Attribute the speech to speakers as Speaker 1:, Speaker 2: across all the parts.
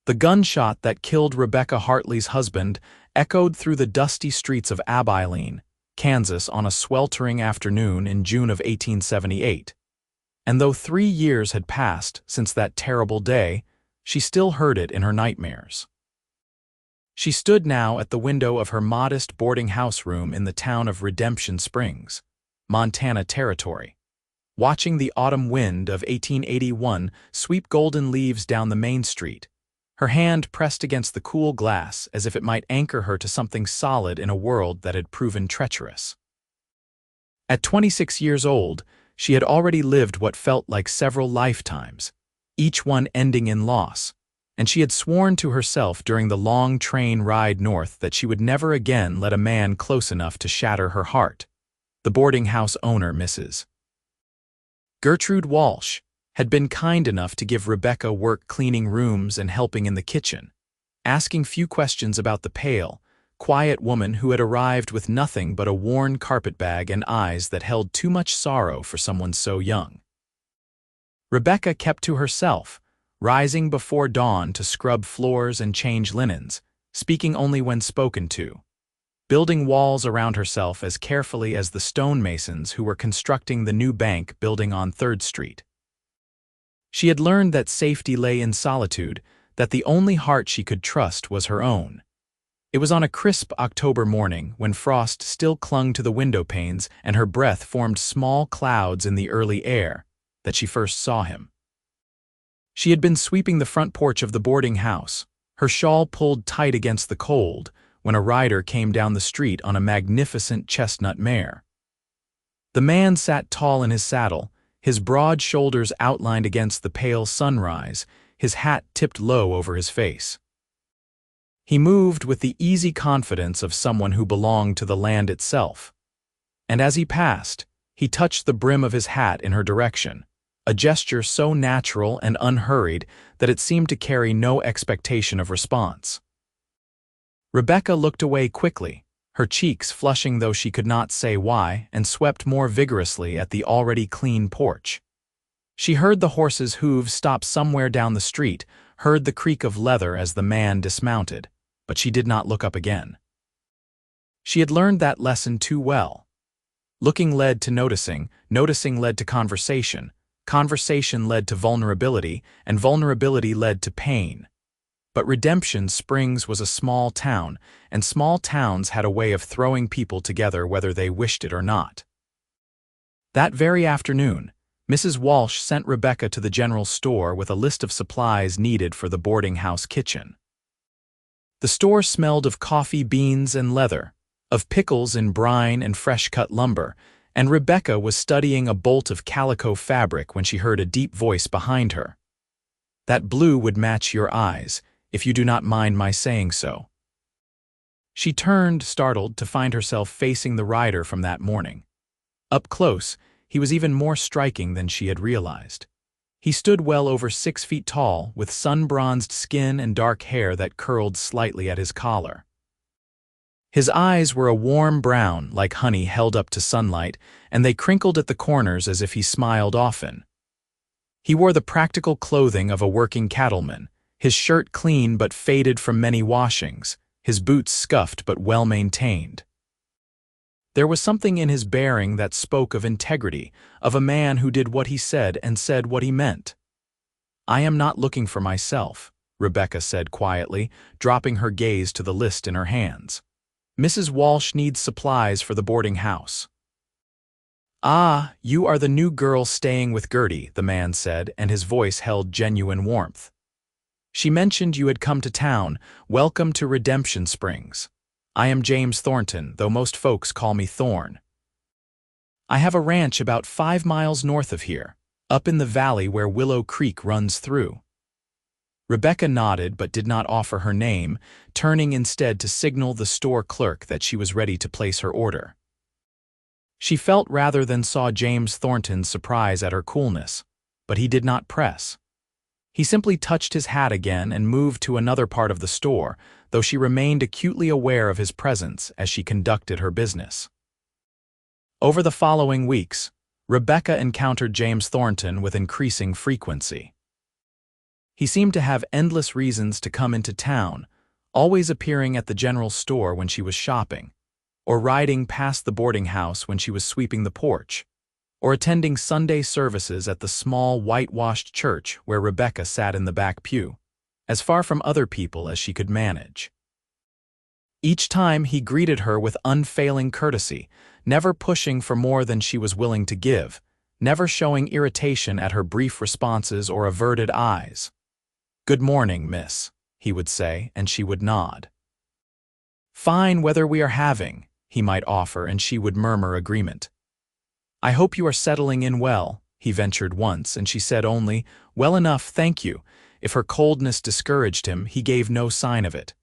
Speaker 1: The gunshot that killed Rebecca Hartley's husband echoed through the dusty streets of Abilene, Kansas on a sweltering afternoon in June of 1878. And though 3 years had passed since that terrible day, she still heard it in her nightmares. She stood now at the window of her modest boarding house room in the town of Redemption Springs, Montana Territory, watching the autumn wind of 1881 sweep golden leaves down the main street, her hand pressed against the cool glass as if it might anchor her to something solid in a world that had proven treacherous. At 26 years old, she had already lived what felt like several lifetimes, each one ending in loss, and she had sworn to herself during the long train ride north that she would never again let a man close enough to shatter her heart. The boarding house owner, Mrs. Gertrude Walsh, had been kind enough to give Rebecca work cleaning rooms and helping in the kitchen, asking few questions about the pale, quiet woman who had arrived with nothing but a worn carpetbag and eyes that held too much sorrow for someone so young. Rebecca kept to herself, rising before dawn to scrub floors and change linens, speaking only when spoken to, building walls around herself as carefully as the stonemasons who were constructing the new bank building on 3rd Street. She had learned that safety lay in solitude, that the only heart she could trust was her own. It was on a crisp October morning, when frost still clung to the window panes and her breath formed small clouds in the early air, that she first saw him. She had been sweeping the front porch of the boarding house, her shawl pulled tight against the cold, when a rider came down the street on a magnificent chestnut mare. The man sat tall in his saddle, his broad shoulders outlined against the pale sunrise, his hat tipped low over his face. He moved with the easy confidence of someone who belonged to the land itself. And as he passed, he touched the brim of his hat in her direction, a gesture so natural and unhurried that it seemed to carry no expectation of response. Rebecca looked away quickly, her cheeks flushing though she could not say why, and swept more vigorously at the already clean porch. She heard the horse's hooves stop somewhere down the street, heard the creak of leather as the man dismounted, but she did not look up again. She had learned that lesson too well. Looking led to noticing, noticing led to conversation, conversation led to vulnerability, and vulnerability led to pain. But Redemption Springs was a small town, and small towns had a way of throwing people together whether they wished it or not. That very afternoon, Mrs. Walsh sent Rebecca to the general store with a list of supplies needed for the boarding house kitchen. The store smelled of coffee beans and leather, of pickles in brine and fresh-cut lumber, and Rebecca was studying a bolt of calico fabric when she heard a deep voice behind her. "That blue would match your eyes, if you do not mind my saying so." She turned, startled, to find herself facing the rider from that morning. Up close, he was even more striking than she had realized. He stood well over 6 feet tall, with sun-bronzed skin and dark hair that curled slightly at his collar. His eyes were a warm brown, like honey held up to sunlight, and they crinkled at the corners as if he smiled often. He wore the practical clothing of a working cattleman, his shirt clean but faded from many washings, his boots scuffed but well-maintained. There was something in his bearing that spoke of integrity, of a man who did what he said and said what he meant. "I am not looking for myself," Rebecca said quietly, dropping her gaze to the list in her hands. "Mrs. Walsh needs supplies for the boarding house." "Ah, you are the new girl staying with Gertie," the man said, and his voice held genuine warmth. "She mentioned you had come to town. Welcome to Redemption Springs. I am James Thornton, though most folks call me Thorn. I have a ranch about 5 miles north of here, up in the valley where Willow Creek runs through." Rebecca nodded but did not offer her name, turning instead to signal the store clerk that she was ready to place her order. She felt rather than saw James Thornton's surprise at her coolness, but he did not press. He simply touched his hat again and moved to another part of the store, though she remained acutely aware of his presence as she conducted her business. Over the following weeks, Rebecca encountered James Thornton with increasing frequency. He seemed to have endless reasons to come into town, always appearing at the general store when she was shopping, or riding past the boarding house when she was sweeping the porch, or attending Sunday services at the small whitewashed church where Rebecca sat in the back pew, as far from other people as she could manage. Each time he greeted her with unfailing courtesy, never pushing for more than she was willing to give, never showing irritation at her brief responses or averted eyes. "Good morning, miss," he would say, and she would nod. "Fine weather we are having," he might offer, and she would murmur agreement. "I hope you are settling in well," he ventured once, and she said only, "Well enough, thank you." If her coldness discouraged him, he gave no sign of it.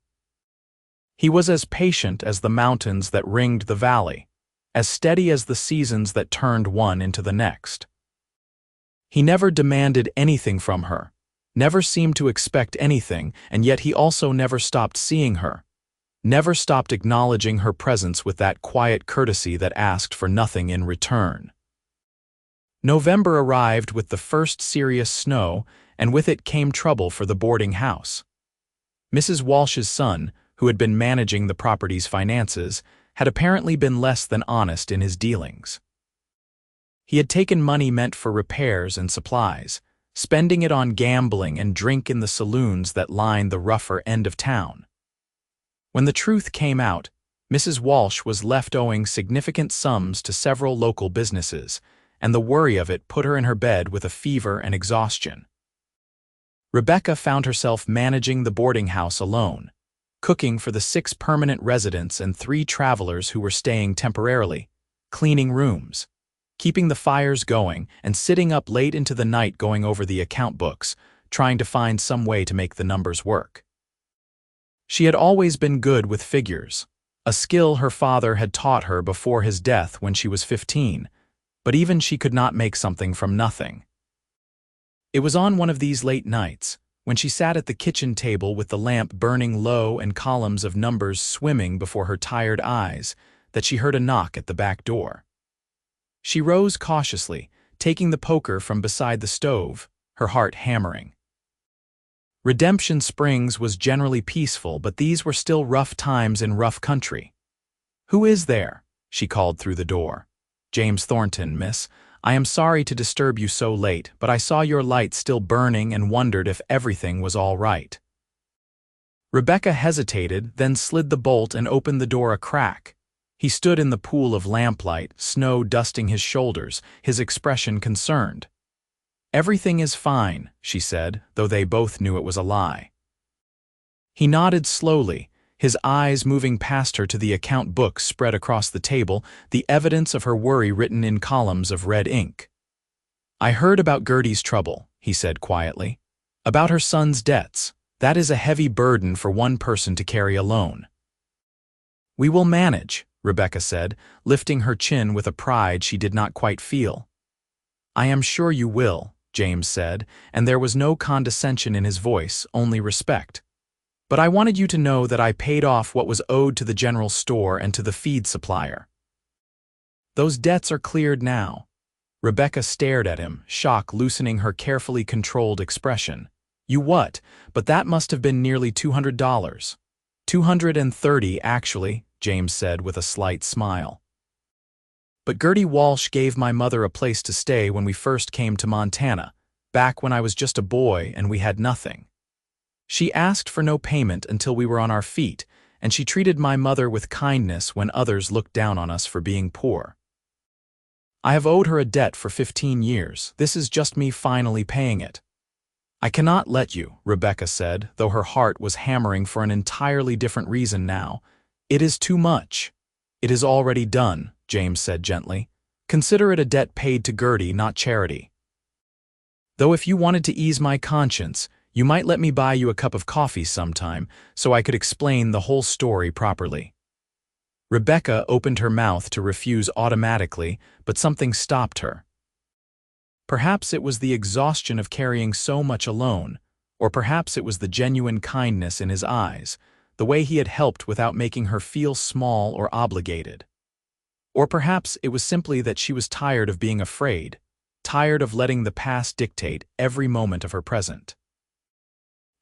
Speaker 1: He was as patient as the mountains that ringed the valley, as steady as the seasons that turned one into the next. He never demanded anything from her, never seemed to expect anything, and yet he also never stopped seeing her, never stopped acknowledging her presence with that quiet courtesy that asked for nothing in return. November arrived with the first serious snow, and with it came trouble for the boarding house. Mrs. Walsh's son, who had been managing the property's finances, had apparently been less than honest in his dealings. He had taken money meant for repairs and supplies, spending it on gambling and drink in the saloons that lined the rougher end of town. When the truth came out, Mrs. Walsh was left owing significant sums to several local businesses, and the worry of it put her in her bed with a fever and exhaustion. Rebecca found herself managing the boarding house alone, cooking for the 6 permanent residents and 3 travelers who were staying temporarily, cleaning rooms, keeping the fires going, and sitting up late into the night going over the account books, trying to find some way to make the numbers work. She had always been good with figures, a skill her father had taught her before his death when she was 15, but even she could not make something from nothing. It was on one of these late nights, when she sat at the kitchen table with the lamp burning low and columns of numbers swimming before her tired eyes, that she heard a knock at the back door. She rose cautiously, taking the poker from beside the stove, her heart hammering. Redemption Springs was generally peaceful, but these were still rough times in rough country. "Who is there?" she called through the door. "James Thornton, miss. I am sorry to disturb you so late, but I saw your light still burning and wondered if everything was all right." Rebecca hesitated, then slid the bolt and opened the door a crack. He stood in the pool of lamplight, snow dusting his shoulders, his expression concerned. "Everything is fine," she said, though they both knew it was a lie. He nodded slowly, his eyes moving past her to the account books spread across the table, the evidence of her worry written in columns of red ink. "I heard about Gertie's trouble," he said quietly. "About her son's debts. That is a heavy burden for one person to carry alone." "We will manage," Rebecca said, lifting her chin with a pride she did not quite feel. "I am sure you will," James said, and there was no condescension in his voice, only respect. "But I wanted you to know that I paid off what was owed to the general store and to the feed supplier. Those debts are cleared now." Rebecca stared at him, shock loosening her carefully controlled expression. "You what? But that must have been nearly $200. $230, actually," James said with a slight smile. "But Gertie Walsh gave my mother a place to stay when we first came to Montana, back when I was just a boy and we had nothing. She asked for no payment until we were on our feet, and she treated my mother with kindness when others looked down on us for being poor. I have owed her a debt for 15 years. This is just me finally paying it." "I cannot let you," Rebecca said, though her heart was hammering for an entirely different reason now. "It is too much." "It is already done," James said gently. "Consider it a debt paid to Gertie, not charity. Though if you wanted to ease my conscience, you might let me buy you a cup of coffee sometime, so I could explain the whole story properly." Rebecca opened her mouth to refuse automatically, but something stopped her. Perhaps it was the exhaustion of carrying so much alone, or perhaps it was the genuine kindness in his eyes, the way he had helped without making her feel small or obligated. Or perhaps it was simply that she was tired of being afraid, tired of letting the past dictate every moment of her present.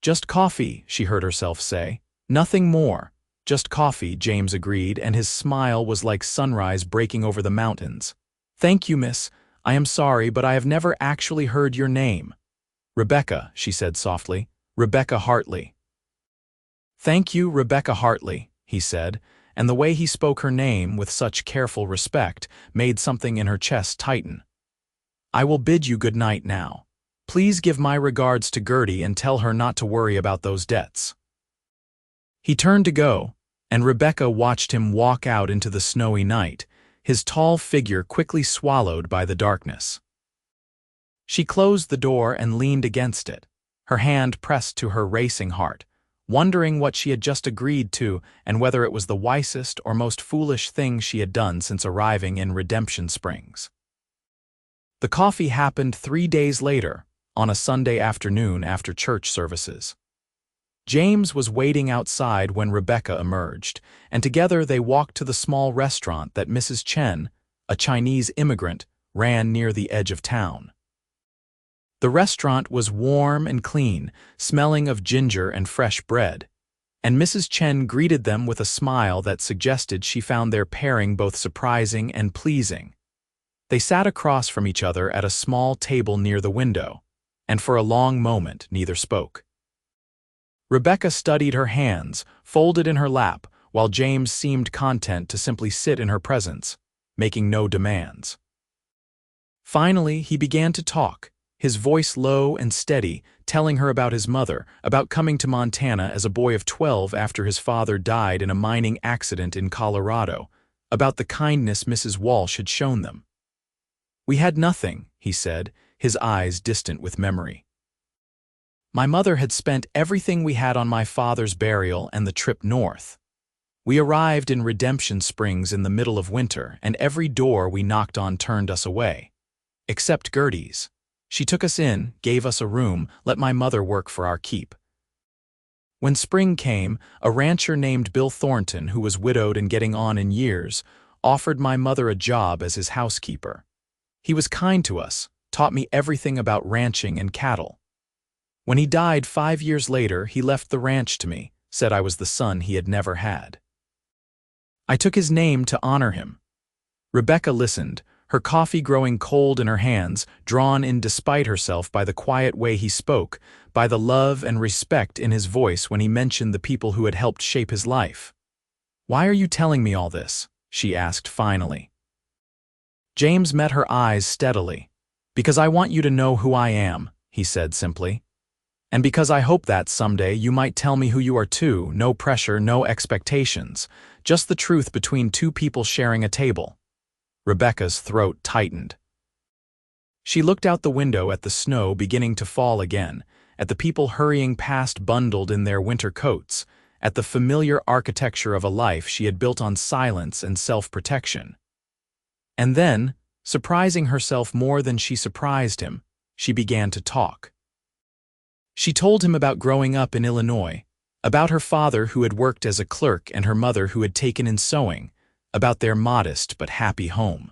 Speaker 1: Just coffee, she heard herself say. Nothing more. Just coffee, James agreed, and his smile was like sunrise breaking over the mountains. Thank you, miss. I am sorry, but I have never actually heard your name. Rebecca, she said softly. Rebecca Hartley. Thank you, Rebecca Hartley, he said, and the way he spoke her name with such careful respect made something in her chest tighten. I will bid you good night now. Please give my regards to Gertie and tell her not to worry about those debts. He turned to go, and Rebecca watched him walk out into the snowy night, his tall figure quickly swallowed by the darkness. She closed the door and leaned against it, her hand pressed to her racing heart, wondering what she had just agreed to and whether it was the wisest or most foolish thing she had done since arriving in Redemption Springs. The coffee happened 3 days later, on a Sunday afternoon after church services. James was waiting outside when Rebecca emerged, and together they walked to the small restaurant that Mrs. Chen, a Chinese immigrant, ran near the edge of town. The restaurant was warm and clean, smelling of ginger and fresh bread, and Mrs. Chen greeted them with a smile that suggested she found their pairing both surprising and pleasing. They sat across from each other at a small table near the window, and for a long moment neither spoke. Rebecca studied her hands, folded in her lap, while James seemed content to simply sit in her presence, making no demands. Finally, he began to talk, his voice low and steady, telling her about his mother, about coming to Montana as a boy of 12 after his father died in a mining accident in Colorado, about the kindness Mrs. Walsh had shown them. We had nothing, he said, his eyes distant with memory. My mother had spent everything we had on my father's burial and the trip north. We arrived in Redemption Springs in the middle of winter, and every door we knocked on turned us away. Except Gertie's. She took us in, gave us a room, let my mother work for our keep. When spring came, a rancher named Bill Thornton, who was widowed and getting on in years, offered my mother a job as his housekeeper. He was kind to us, taught me everything about ranching and cattle. When he died 5 years later, he left the ranch to me, said I was the son he had never had. I took his name to honor him. Rebecca listened, her coffee growing cold in her hands, drawn in despite herself by the quiet way he spoke, by the love and respect in his voice when he mentioned the people who had helped shape his life. Why are you telling me all this? She asked finally. James met her eyes steadily. Because I want you to know who I am, he said simply. And because I hope that someday you might tell me who you are too, no pressure, no expectations, just the truth between two people sharing a table. Rebecca's throat tightened. She looked out the window at the snow beginning to fall again, at the people hurrying past bundled in their winter coats, at the familiar architecture of a life she had built on silence and self-protection. And then, surprising herself more than she surprised him, she began to talk. She told him about growing up in Illinois, about her father who had worked as a clerk and her mother who had taken in sewing, about their modest but happy home.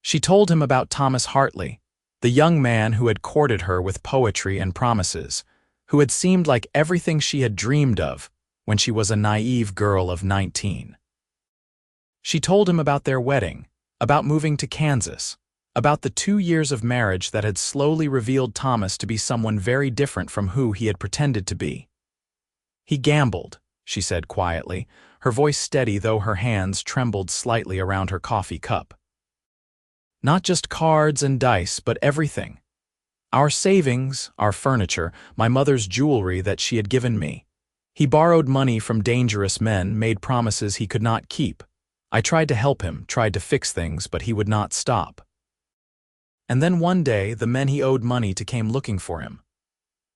Speaker 1: She told him about Thomas Hartley, the young man who had courted her with poetry and promises, who had seemed like everything she had dreamed of when she was a naive girl of 19. She told him about their wedding, about moving to Kansas, about the 2 years of marriage that had slowly revealed Thomas to be someone very different from who he had pretended to be. He gambled, she said quietly, her voice steady though her hands trembled slightly around her coffee cup. Not just cards and dice, but everything. Our savings, our furniture, my mother's jewelry that she had given me. He borrowed money from dangerous men, made promises he could not keep. I tried to help him, tried to fix things, but he would not stop. And then one day, the men he owed money to came looking for him.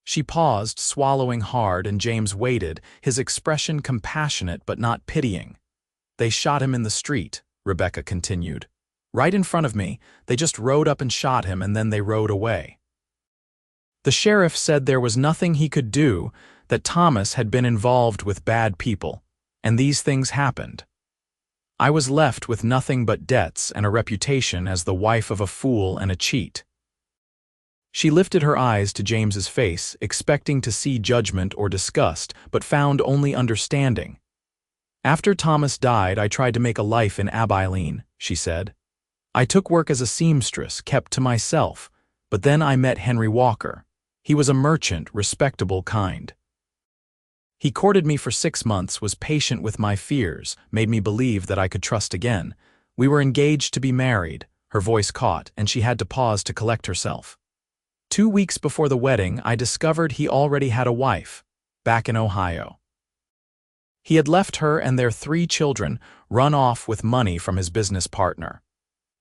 Speaker 1: She paused, swallowing hard, and James waited, his expression compassionate but not pitying. They shot him in the street, Rebecca continued. Right in front of me, they just rode up and shot him, and then they rode away. The sheriff said there was nothing he could do, that Thomas had been involved with bad people, and these things happened. I was left with nothing but debts and a reputation as the wife of a fool and a cheat. She lifted her eyes to James's face, expecting to see judgment or disgust, but found only understanding. "After Thomas died, I tried to make a life in Abilene," she said. "I took work as a seamstress, kept to myself, but then I met Henry Walker. He was a merchant, respectable, kind. He courted me for 6 months, was patient with my fears, made me believe that I could trust again. We were engaged to be married." Her voice caught, and she had to pause to collect herself. "2 weeks before the wedding, I discovered he already had a wife, back in Ohio. He had left her and their 3 children, run off with money from his business partner.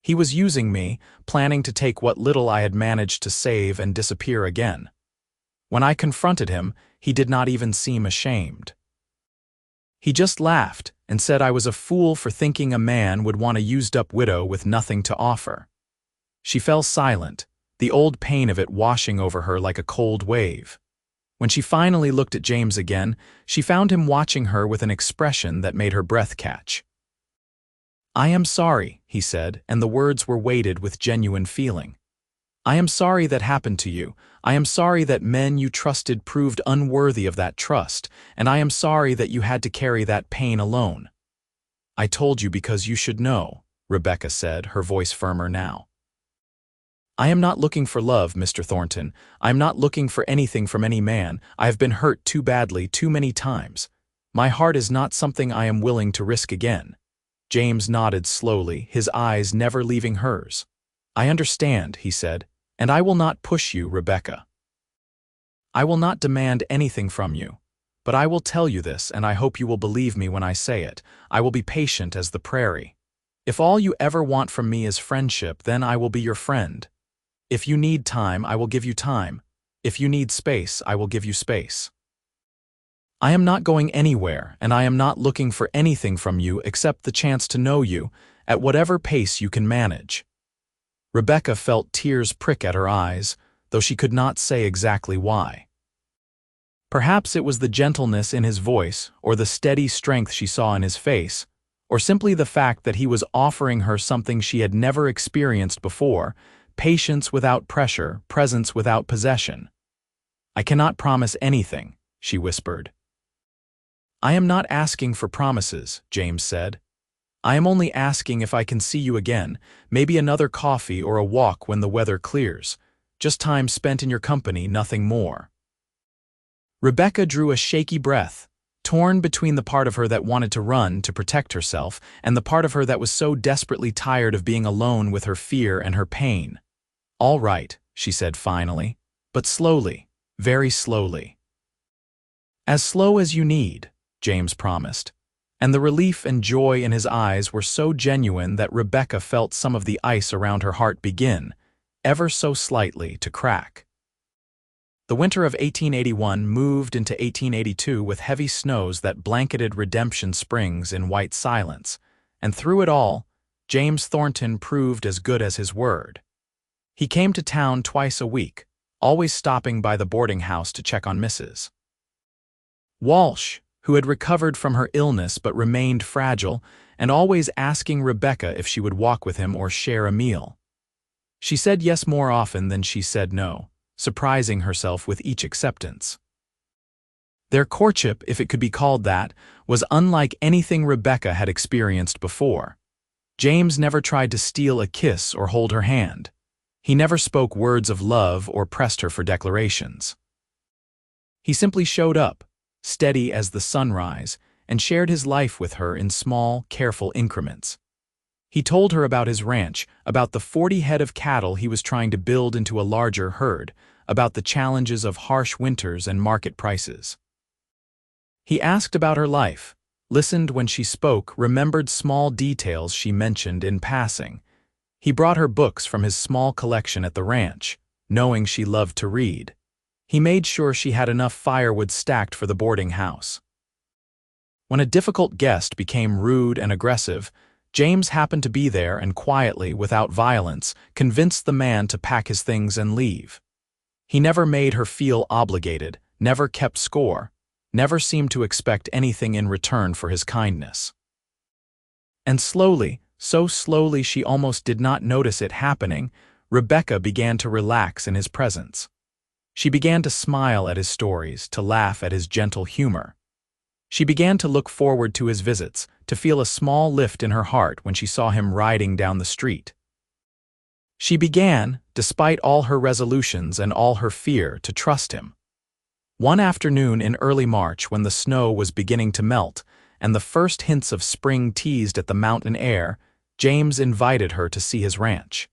Speaker 1: He was using me, planning to take what little I had managed to save and disappear again. When I confronted him, he did not even seem ashamed. He just laughed and said I was a fool for thinking a man would want a used-up widow with nothing to offer." She fell silent, the old pain of it washing over her like a cold wave. When she finally looked at James again, she found him watching her with an expression that made her breath catch. "I am sorry," he said, and the words were weighted with genuine feeling. "I am sorry that happened to you. I am sorry that men you trusted proved unworthy of that trust, and I am sorry that you had to carry that pain alone." "I told you because you should know," Rebecca said, her voice firmer now. "I am not looking for love, Mr. Thornton. I am not looking for anything from any man. I have been hurt too badly, too many times. My heart is not something I am willing to risk again." James nodded slowly, his eyes never leaving hers. "I understand," he said, "and I will not push you, Rebecca. I will not demand anything from you. But I will tell you this, and I hope you will believe me when I say it. I will be patient as the prairie. If all you ever want from me is friendship, then I will be your friend. If you need time, I will give you time. If you need space, I will give you space. I am not going anywhere, and I am not looking for anything from you except the chance to know you, at whatever pace you can manage." Rebecca felt tears prick at her eyes, though she could not say exactly why. Perhaps it was the gentleness in his voice, or the steady strength she saw in his face, or simply the fact that he was offering her something she had never experienced before: patience without pressure, presence without possession. "I cannot promise anything," she whispered. "I am not asking for promises," James said. "I am only asking if I can see you again, maybe another coffee or a walk when the weather clears. Just time spent in your company, nothing more." Rebecca drew a shaky breath, torn between the part of her that wanted to run to protect herself and the part of her that was so desperately tired of being alone with her fear and her pain. "All right," she said finally, "but slowly, very slowly." "As slow as you need," James promised, and the relief and joy in his eyes were so genuine that Rebecca felt some of the ice around her heart begin, ever so slightly, to crack. The winter of 1881 moved into 1882 with heavy snows that blanketed Redemption Springs in white silence, and through it all, James Thornton proved as good as his word. He came to town twice a week, always stopping by the boarding house to check on Mrs. Walsh, who had recovered from her illness but remained fragile, and always asking Rebecca if she would walk with him or share a meal. She said yes more often than she said no, surprising herself with each acceptance. Their courtship, if it could be called that, was unlike anything Rebecca had experienced before. James never tried to steal a kiss or hold her hand. He never spoke words of love or pressed her for declarations. He simply showed up, steady as the sunrise, and shared his life with her in small, careful increments. He told her about his ranch, about the 40 head of cattle he was trying to build into a larger herd, about the challenges of harsh winters and market prices. He asked about her life, listened when she spoke, remembered small details she mentioned in passing. He brought her books from his small collection at the ranch, knowing she loved to read. He made sure she had enough firewood stacked for the boarding house. When a difficult guest became rude and aggressive, James happened to be there and quietly, without violence, convinced the man to pack his things and leave. He never made her feel obligated, never kept score, never seemed to expect anything in return for his kindness. And slowly, so slowly she almost did not notice it happening, Rebecca began to relax in his presence. She began to smile at his stories, to laugh at his gentle humor. She began to look forward to his visits, to feel a small lift in her heart when she saw him riding down the street. She began, despite all her resolutions and all her fear, to trust him. One afternoon in early March, when the snow was beginning to melt and the first hints of spring teased at the mountain air, James invited her to see his ranch.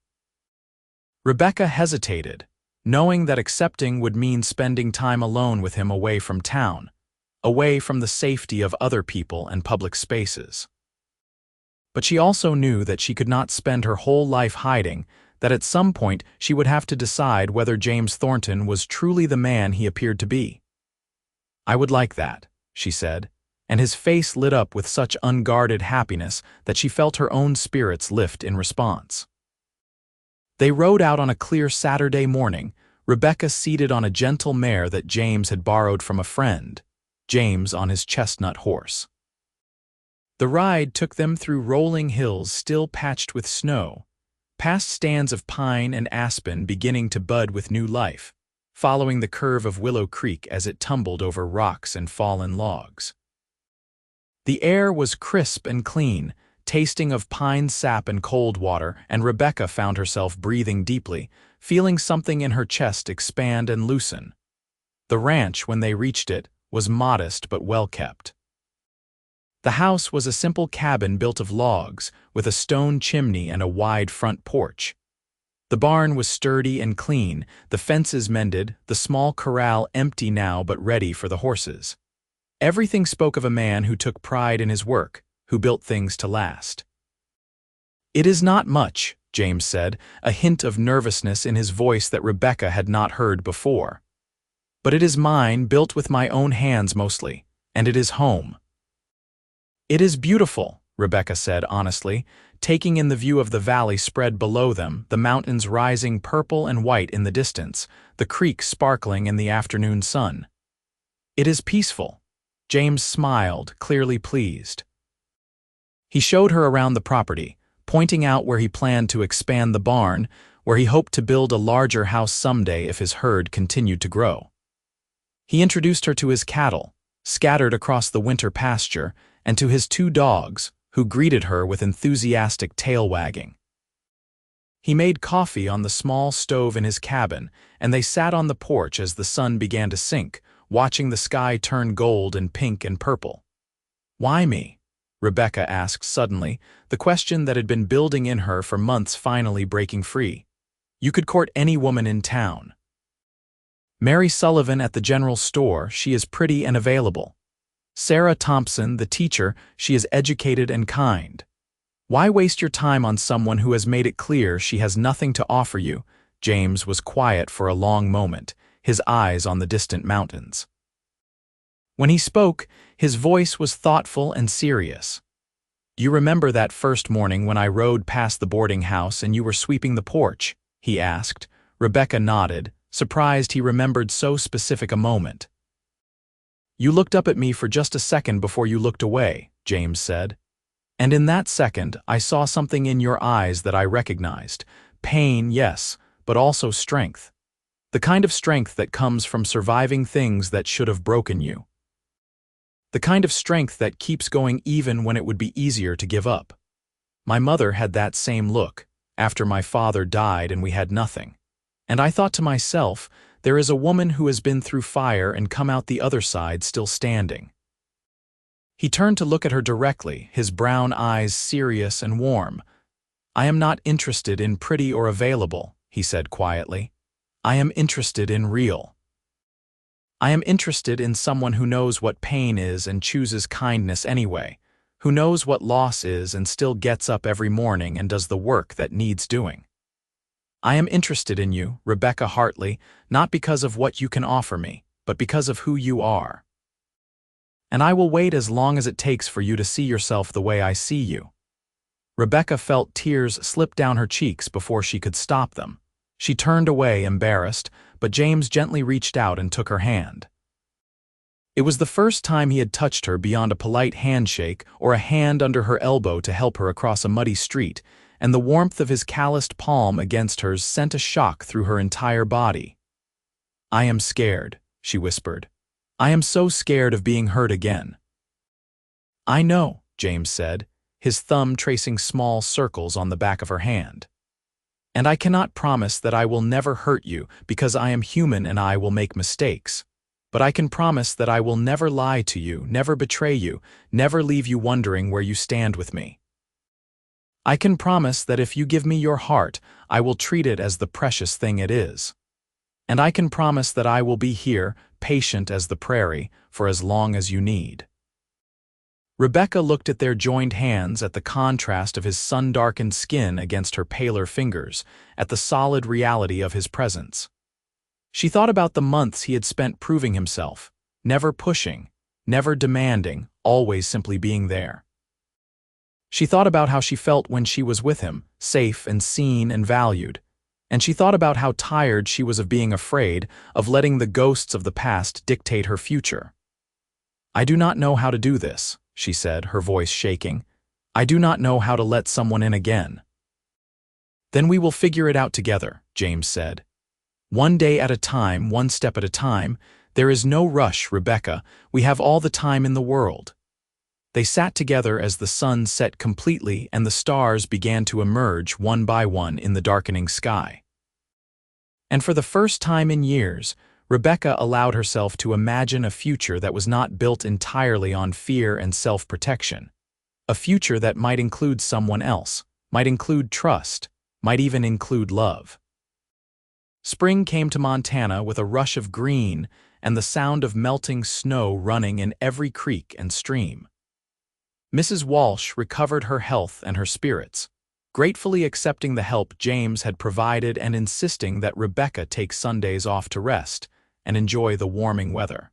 Speaker 1: Rebecca hesitated, knowing that accepting would mean spending time alone with him away from town, away from the safety of other people and public spaces. But she also knew that she could not spend her whole life hiding, that at some point she would have to decide whether James Thornton was truly the man he appeared to be. "I would like that," she said, and his face lit up with such unguarded happiness that she felt her own spirits lift in response. They rode out on a clear Saturday morning, Rebecca seated on a gentle mare that James had borrowed from a friend, James on his chestnut horse. The ride took them through rolling hills still patched with snow, past stands of pine and aspen beginning to bud with new life, following the curve of Willow Creek as it tumbled over rocks and fallen logs. The air was crisp and clean, tasting of pine sap and cold water, and Rebecca found herself breathing deeply, feeling something in her chest expand and loosen. The ranch, when they reached it, was modest but well-kept. The house was a simple cabin built of logs, with a stone chimney and a wide front porch. The barn was sturdy and clean, the fences mended, the small corral empty now but ready for the horses. Everything spoke of a man who took pride in his work, who built things to last. "It is not much," James said, a hint of nervousness in his voice that Rebecca had not heard before. "But it is mine, built with my own hands mostly, and it is home." "It is beautiful," Rebecca said honestly, taking in the view of the valley spread below them, the mountains rising purple and white in the distance, the creek sparkling in the afternoon sun. "It is peaceful." James smiled, clearly pleased. He showed her around the property, pointing out where he planned to expand the barn, where he hoped to build a larger house someday if his herd continued to grow. He introduced her to his cattle, scattered across the winter pasture, and to his 2 dogs, who greeted her with enthusiastic tail wagging. He made coffee on the small stove in his cabin, and they sat on the porch as the sun began to sink, watching the sky turn gold and pink and purple. "Why me?" Rebecca asked suddenly, the question that had been building in her for months finally breaking free. "You could court any woman in town. Mary Sullivan at the general store, she is pretty and available. Sarah Thompson, the teacher, she is educated and kind. Why waste your time on someone who has made it clear she has nothing to offer you?" James was quiet for a long moment, his eyes on the distant mountains. When he spoke, his voice was thoughtful and serious. "You remember that first morning when I rode past the boarding house and you were sweeping the porch?" he asked. Rebecca nodded, surprised he remembered so specific a moment. "You looked up at me for just a second before you looked away," James said. "And in that second, I saw something in your eyes that I recognized. Pain, yes, but also strength. The kind of strength that comes from surviving things that should have broken you. The kind of strength that keeps going even when it would be easier to give up. My mother had that same look, after my father died and we had nothing. And I thought to myself, there is a woman who has been through fire and come out the other side still standing." He turned to look at her directly, his brown eyes serious and warm. "I am not interested in pretty or available," he said quietly. "I am interested in real. I am interested in someone who knows what pain is and chooses kindness anyway, who knows what loss is and still gets up every morning and does the work that needs doing. I am interested in you, Rebecca Hartley, not because of what you can offer me, but because of who you are. And I will wait as long as it takes for you to see yourself the way I see you." Rebecca felt tears slip down her cheeks before she could stop them. She turned away, embarrassed, but James gently reached out and took her hand. It was the first time he had touched her beyond a polite handshake or a hand under her elbow to help her across a muddy street, and the warmth of his calloused palm against hers sent a shock through her entire body. "I am scared," she whispered. "I am so scared of being hurt again." "I know," James said, his thumb tracing small circles on the back of her hand. "And I cannot promise that I will never hurt you, because I am human and I will make mistakes. But I can promise that I will never lie to you, never betray you, never leave you wondering where you stand with me. I can promise that if you give me your heart, I will treat it as the precious thing it is. And I can promise that I will be here, patient as the prairie, for as long as you need." Rebecca looked at their joined hands, at the contrast of his sun-darkened skin against her paler fingers, at the solid reality of his presence. She thought about the months he had spent proving himself, never pushing, never demanding, always simply being there. She thought about how she felt when she was with him, safe and seen and valued. And she thought about how tired she was of being afraid, of letting the ghosts of the past dictate her future. "I do not know how to do this," she said, her voice shaking. "I do not know how to let someone in again." "Then we will figure it out together," James said. "One day at a time, one step at a time. There is no rush, Rebecca. We have all the time in the world." They sat together as the sun set completely and the stars began to emerge one by one in the darkening sky. And for the first time in years, Rebecca allowed herself to imagine a future that was not built entirely on fear and self-protection. A future that might include someone else, might include trust, might even include love. Spring came to Montana with a rush of green and the sound of melting snow running in every creek and stream. Mrs. Walsh recovered her health and her spirits, gratefully accepting the help James had provided and insisting that Rebecca take Sundays off to rest and enjoy the warming weather.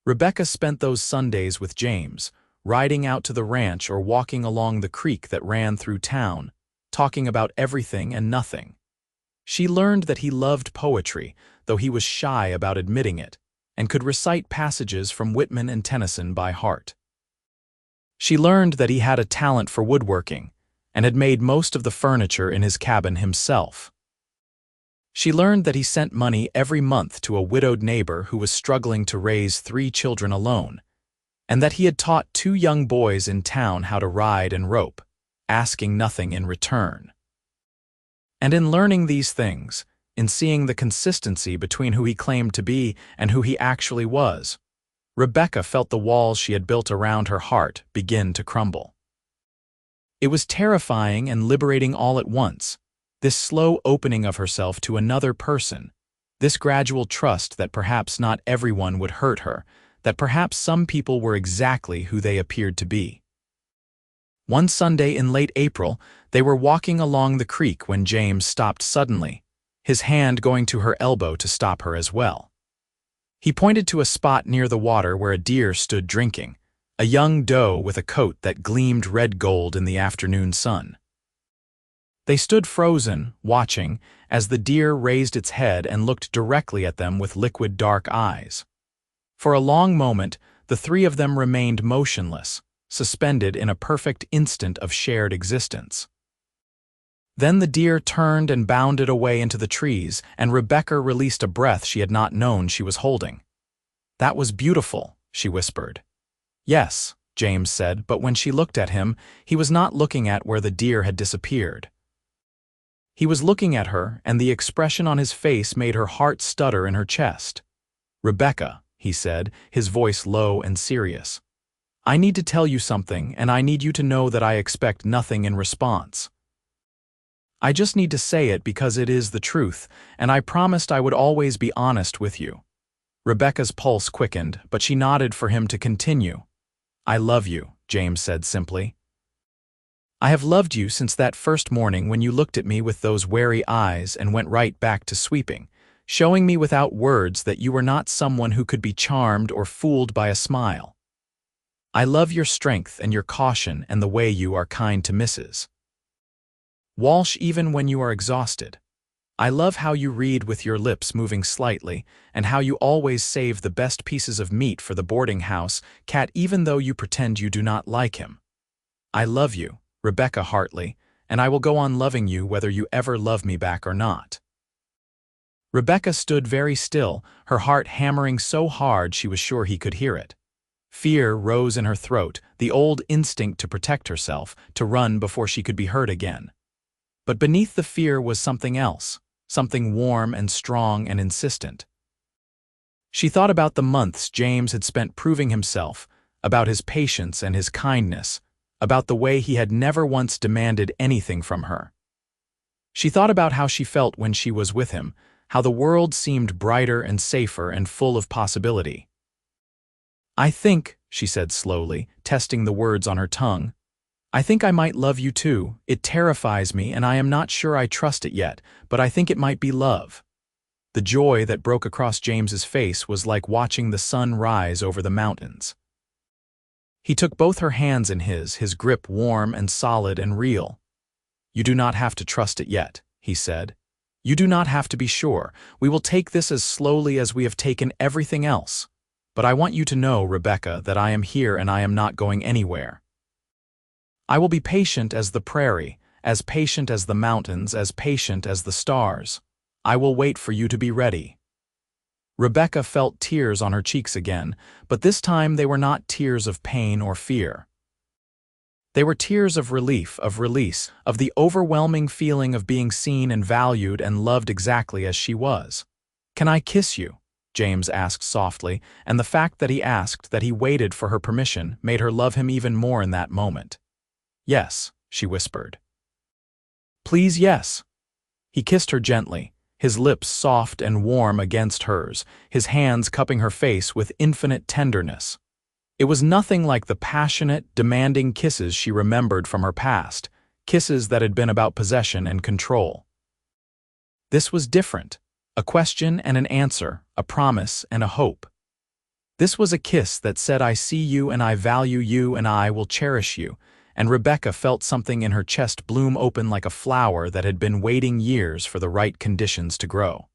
Speaker 1: Rebecca spent those Sundays with James, riding out to the ranch or walking along the creek that ran through town, talking about everything and nothing. She learned that he loved poetry, though he was shy about admitting it, and could recite passages from Whitman and Tennyson by heart. She learned that he had a talent for woodworking, and had made most of the furniture in his cabin himself. She learned that he sent money every month to a widowed neighbor who was struggling to raise 3 children alone, and that he had taught 2 young boys in town how to ride and rope, asking nothing in return. And in learning these things, in seeing the consistency between who he claimed to be and who he actually was, Rebecca felt the walls she had built around her heart begin to crumble. It was terrifying and liberating all at once, this slow opening of herself to another person, this gradual trust that perhaps not everyone would hurt her, that perhaps some people were exactly who they appeared to be. One Sunday in late April, they were walking along the creek when James stopped suddenly, his hand going to her elbow to stop her as well. He pointed to a spot near the water where a deer stood drinking, a young doe with a coat that gleamed red gold in the afternoon sun. They stood frozen, watching, as the deer raised its head and looked directly at them with liquid dark eyes. For a long moment, the 3 of them remained motionless, suspended in a perfect instant of shared existence. Then the deer turned and bounded away into the trees, and Rebecca released a breath she had not known she was holding. "That was beautiful," she whispered. "Yes," James said, but when she looked at him, he was not looking at where the deer had disappeared. He was looking at her, and the expression on his face made her heart stutter in her chest. "Rebecca," he said, his voice low and serious, "I need to tell you something, and I need you to know that I expect nothing in response. I just need to say it because it is the truth, and I promised I would always be honest with you." Rebecca's pulse quickened, but she nodded for him to continue. "I love you," James said simply. "I have loved you since that first morning when you looked at me with those wary eyes and went right back to sweeping, showing me without words that you were not someone who could be charmed or fooled by a smile. I love your strength and your caution and the way you are kind to Mrs. Walsh even when you are exhausted. I love how you read with your lips moving slightly, and how you always save the best pieces of meat for the boarding house cat even though you pretend you do not like him. I love you, Rebecca Hartley, and I will go on loving you whether you ever love me back or not." Rebecca stood very still, her heart hammering so hard she was sure he could hear it. Fear rose in her throat, the old instinct to protect herself, to run before she could be hurt again. But beneath the fear was something else, something warm and strong and insistent. She thought about the months James had spent proving himself, about his patience and his kindness, about the way he had never once demanded anything from her. She thought about how she felt when she was with him, how the world seemed brighter and safer and full of possibility. "I think," she said slowly, testing the words on her tongue, "I think I might love you too. It terrifies me, and I am not sure I trust it yet, but I think it might be love." The joy that broke across James's face was like watching the sun rise over the mountains. He took both her hands in his grip warm and solid and real. "You do not have to trust it yet," he said. "You do not have to be sure. We will take this as slowly as we have taken everything else. But I want you to know, Rebecca, that I am here and I am not going anywhere. I will be patient as the prairie, as patient as the mountains, as patient as the stars. I will wait for you to be ready." Rebecca felt tears on her cheeks again, but this time they were not tears of pain or fear. They were tears of relief, of release, of the overwhelming feeling of being seen and valued and loved exactly as she was. "Can I kiss you?" James asked softly, and the fact that he asked, that he waited for her permission, made her love him even more in that moment. "Yes," she whispered. "Please, yes." He kissed her gently, his lips soft and warm against hers, his hands cupping her face with infinite tenderness. It was nothing like the passionate, demanding kisses she remembered from her past, kisses that had been about possession and control. This was different, a question and an answer, a promise and a hope. This was a kiss that said, "I see you and I value you and I will cherish you," and Rebecca felt something in her chest bloom open like a flower that had been waiting years for the right conditions to grow.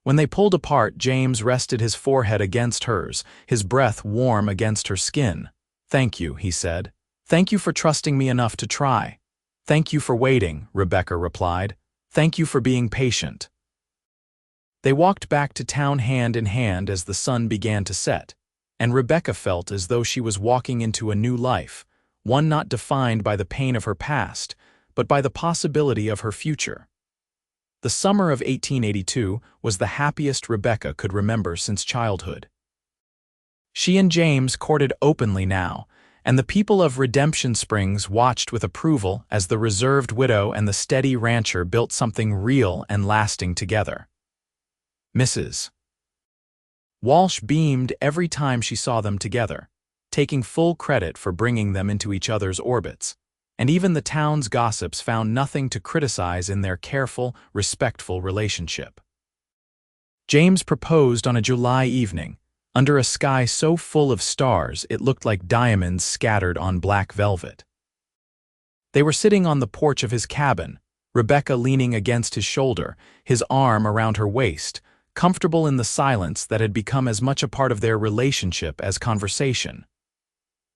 Speaker 1: When they pulled apart, James rested his forehead against hers, his breath warm against her skin. "Thank you," he said. "Thank you for trusting me enough to try." "Thank you for waiting," Rebecca replied. "Thank you for being patient." They walked back to town hand in hand as the sun began to set, and Rebecca felt as though she was walking into a new life, one not defined by the pain of her past, but by the possibility of her future. The summer of 1882 was the happiest Rebecca could remember since childhood. She and James courted openly now, and the people of Redemption Springs watched with approval as the reserved widow and the steady rancher built something real and lasting together. Mrs. Walsh beamed every time she saw them together, taking full credit for bringing them into each other's orbits, and even the town's gossips found nothing to criticize in their careful, respectful relationship. James proposed on a July evening, under a sky so full of stars it looked like diamonds scattered on black velvet. They were sitting on the porch of his cabin, Rebecca leaning against his shoulder, his arm around her waist, comfortable in the silence that had become as much a part of their relationship as conversation.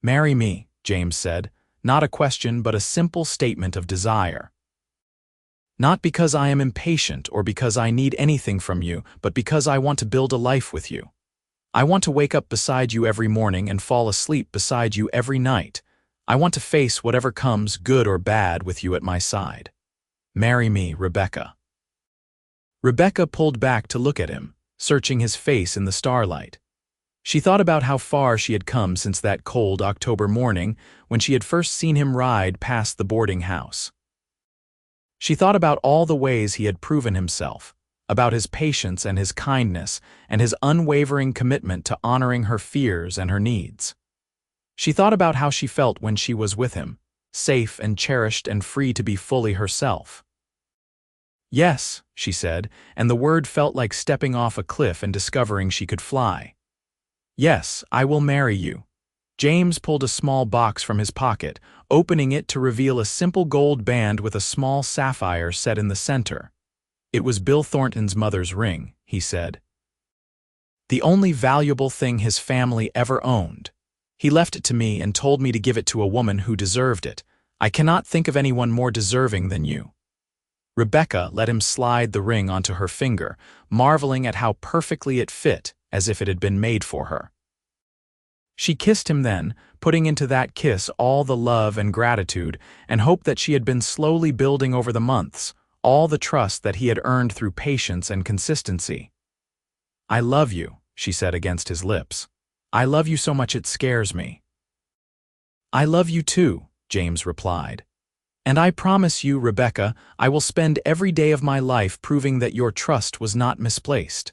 Speaker 1: "Marry me," James said, not a question but a simple statement of desire. "Not because I am impatient or because I need anything from you, but because I want to build a life with you. I want to wake up beside you every morning and fall asleep beside you every night. I want to face whatever comes, good or bad, with you at my side. Marry me, Rebecca." Rebecca pulled back to look at him, searching his face in the starlight. She thought about how far she had come since that cold October morning when she had first seen him ride past the boarding house. She thought about all the ways he had proven himself, about his patience and his kindness and his unwavering commitment to honoring her fears and her needs. She thought about how she felt when she was with him, safe and cherished and free to be fully herself. "Yes," she said, and the word felt like stepping off a cliff and discovering she could fly. "Yes, I will marry you." James pulled a small box from his pocket, opening it to reveal a simple gold band with a small sapphire set in the center. "It was Bill Thornton's mother's ring," he said. "The only valuable thing his family ever owned. He left it to me and told me to give it to a woman who deserved it. I cannot think of anyone more deserving than you." Rebecca let him slide the ring onto her finger, marveling at how perfectly it fit, as if it had been made for her. She kissed him then, putting into that kiss all the love and gratitude and hope that she had been slowly building over the months, all the trust that he had earned through patience and consistency. "I love you," she said against his lips. "I love you so much it scares me." "I love you too," James replied. "And I promise you, Rebecca, I will spend every day of my life proving that your trust was not misplaced."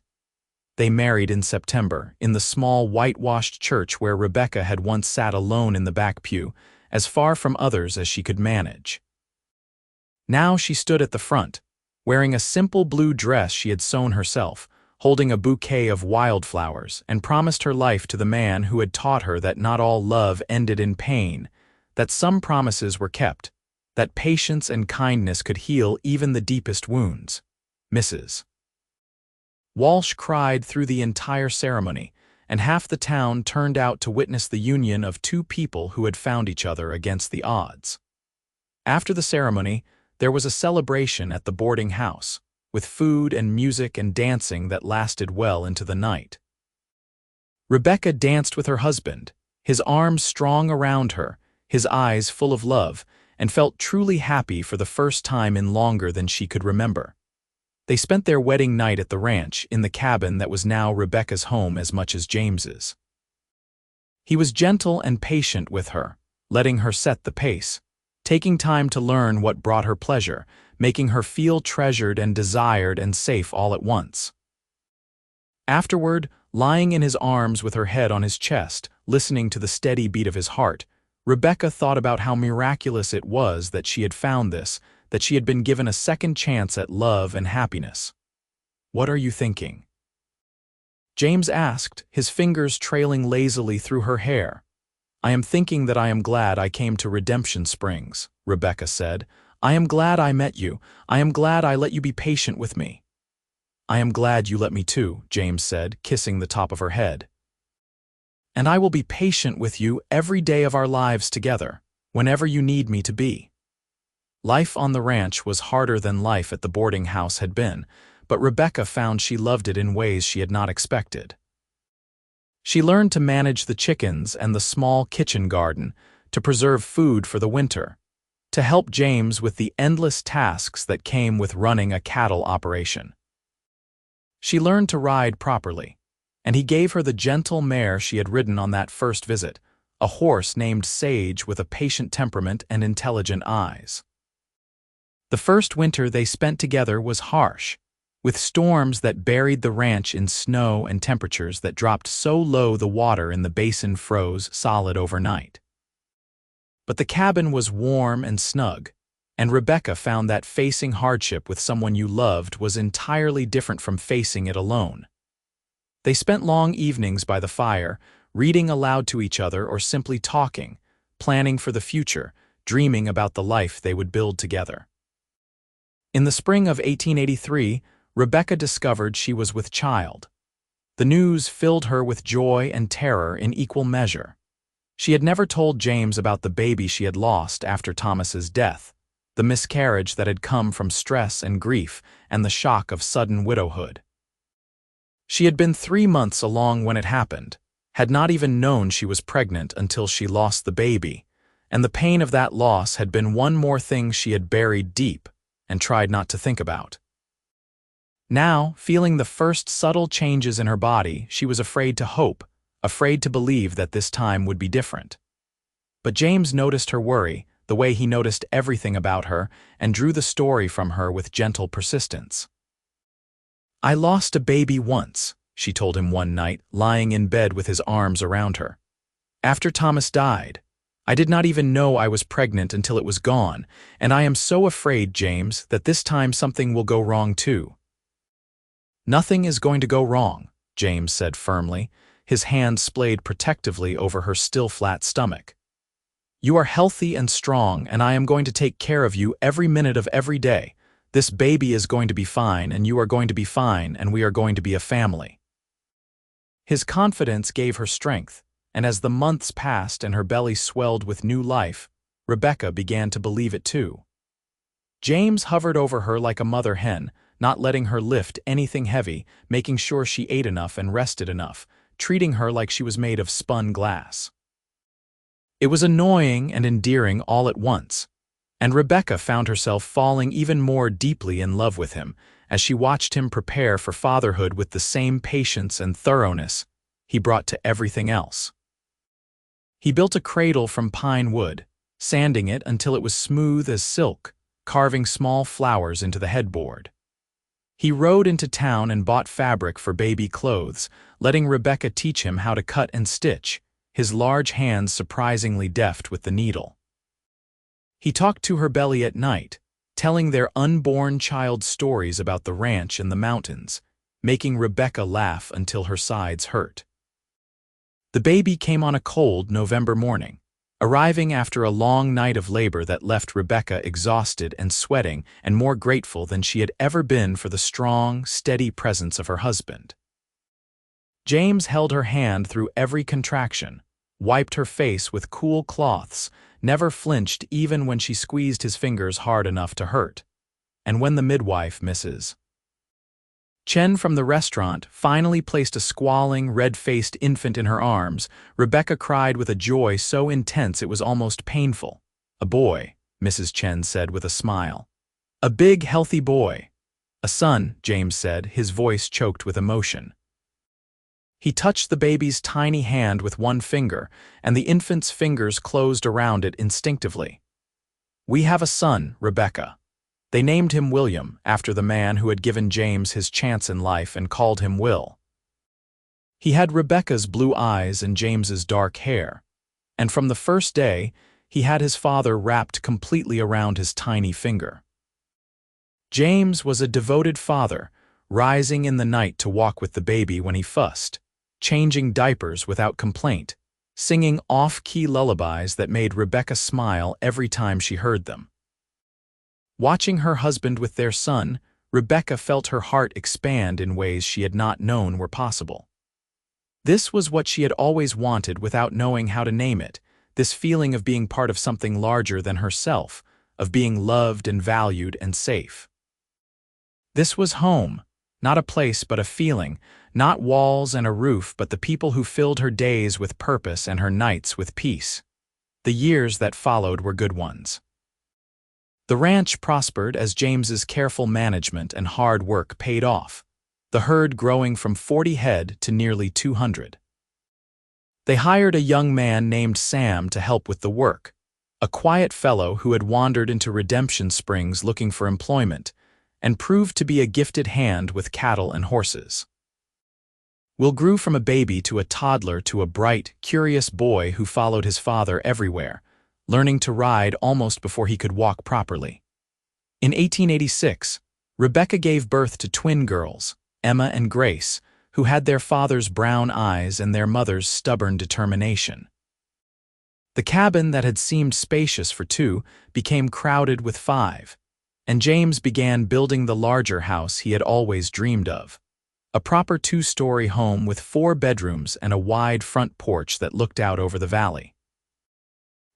Speaker 1: They married in September, in the small whitewashed church where Rebecca had once sat alone in the back pew, as far from others as she could manage. Now she stood at the front, wearing a simple blue dress she had sewn herself, holding a bouquet of wildflowers, and promised her life to the man who had taught her that not all love ended in pain, that some promises were kept, that patience and kindness could heal even the deepest wounds. Mrs. Walsh cried through the entire ceremony, and half the town turned out to witness the union of two people who had found each other against the odds. After the ceremony, there was a celebration at the boarding house, with food and music and dancing that lasted well into the night. Rebecca danced with her husband, his arms strong around her, his eyes full of love, and felt truly happy for the first time in longer than she could remember. They spent their wedding night at the ranch, in the cabin that was now Rebecca's home as much as James's. He was gentle and patient with her, letting her set the pace, taking time to learn what brought her pleasure, making her feel treasured and desired and safe all at once. Afterward, lying in his arms with her head on his chest, listening to the steady beat of his heart, Rebecca thought about how miraculous it was that she had found this, that she had been given a second chance at love and happiness. "What are you thinking?" James asked, his fingers trailing lazily through her hair. "I am thinking that I am glad I came to Redemption Springs," Rebecca said. "I am glad I met you. I am glad I let you be patient with me." "I am glad you let me too," James said, kissing the top of her head. "And I will be patient with you every day of our lives together, whenever you need me to be." Life on the ranch was harder than life at the boarding house had been, but Rebecca found she loved it in ways she had not expected. She learned to manage the chickens and the small kitchen garden, to preserve food for the winter, to help James with the endless tasks that came with running a cattle operation. She learned to ride properly, and he gave her the gentle mare she had ridden on that first visit, a horse named Sage with a patient temperament and intelligent eyes. The first winter they spent together was harsh, with storms that buried the ranch in snow and temperatures that dropped so low the water in the basin froze solid overnight. But the cabin was warm and snug, and Rebecca found that facing hardship with someone you loved was entirely different from facing it alone. They spent long evenings by the fire, reading aloud to each other or simply talking, planning for the future, dreaming about the life they would build together. In the spring of 1883, Rebecca discovered she was with child. The news filled her with joy and terror in equal measure. She had never told James about the baby she had lost after Thomas's death, the miscarriage that had come from stress and grief, and the shock of sudden widowhood. She had been 3 months along when it happened, had not even known she was pregnant until she lost the baby, and the pain of that loss had been one more thing she had buried deep and tried not to think about. Now, feeling the first subtle changes in her body, she was afraid to hope, afraid to believe that this time would be different. But James noticed her worry, the way he noticed everything about her, and drew the story from her with gentle persistence. "I lost a baby once," she told him one night, lying in bed with his arms around her. "After Thomas died. I did not even know I was pregnant until it was gone, and I am so afraid, James, that this time something will go wrong too." "Nothing is going to go wrong," James said firmly, his hand splayed protectively over her still flat stomach. "You are healthy and strong, and I am going to take care of you every minute of every day. This baby is going to be fine, and you are going to be fine, and we are going to be a family." His confidence gave her strength, and as the months passed and her belly swelled with new life, Rebecca began to believe it too. James hovered over her like a mother hen, not letting her lift anything heavy, making sure she ate enough and rested enough, treating her like she was made of spun glass. It was annoying and endearing all at once, and Rebecca found herself falling even more deeply in love with him as she watched him prepare for fatherhood with the same patience and thoroughness he brought to everything else. He built a cradle from pine wood, sanding it until it was smooth as silk, carving small flowers into the headboard. He rode into town and bought fabric for baby clothes, letting Rebecca teach him how to cut and stitch, his large hands surprisingly deft with the needle. He talked to her belly at night, telling their unborn child stories about the ranch and the mountains, making Rebecca laugh until her sides hurt. The baby came on a cold November morning, arriving after a long night of labor that left Rebecca exhausted and sweating and more grateful than she had ever been for the strong, steady presence of her husband. James held her hand through every contraction, wiped her face with cool cloths, never flinched even when she squeezed his fingers hard enough to hurt. And when the midwife, Mrs. Chen from the restaurant, finally placed a squalling, red-faced infant in her arms, Rebecca cried with a joy so intense it was almost painful. "A boy," Mrs. Chen said with a smile. "A big, healthy boy." "A son," James said, his voice choked with emotion. He touched the baby's tiny hand with one finger, and the infant's fingers closed around it instinctively. "We have a son, Rebecca." They named him William, after the man who had given James his chance in life and called him Will. He had Rebecca's blue eyes and James's dark hair, and from the first day, he had his father wrapped completely around his tiny finger. James was a devoted father, rising in the night to walk with the baby when he fussed, changing diapers without complaint, singing off-key lullabies that made Rebecca smile every time she heard them. Watching her husband with their son, Rebecca felt her heart expand in ways she had not known were possible. This was what she had always wanted without knowing how to name it, this feeling of being part of something larger than herself, of being loved and valued and safe. This was home, not a place but a feeling, not walls and a roof but the people who filled her days with purpose and her nights with peace. The years that followed were good ones. The ranch prospered as James's careful management and hard work paid off, the herd growing from 40 head to nearly 200. They hired a young man named Sam to help with the work, a quiet fellow who had wandered into Redemption Springs looking for employment, and proved to be a gifted hand with cattle and horses. Will grew from a baby to a toddler to a bright, curious boy who followed his father everywhere, learning to ride almost before he could walk properly. In 1886, Rebecca gave birth to twin girls, Emma and Grace, who had their father's brown eyes and their mother's stubborn determination. The cabin that had seemed spacious for two became crowded with 5, and James began building the larger house he had always dreamed of, a proper 2-story home with 4 bedrooms and a wide front porch that looked out over the valley.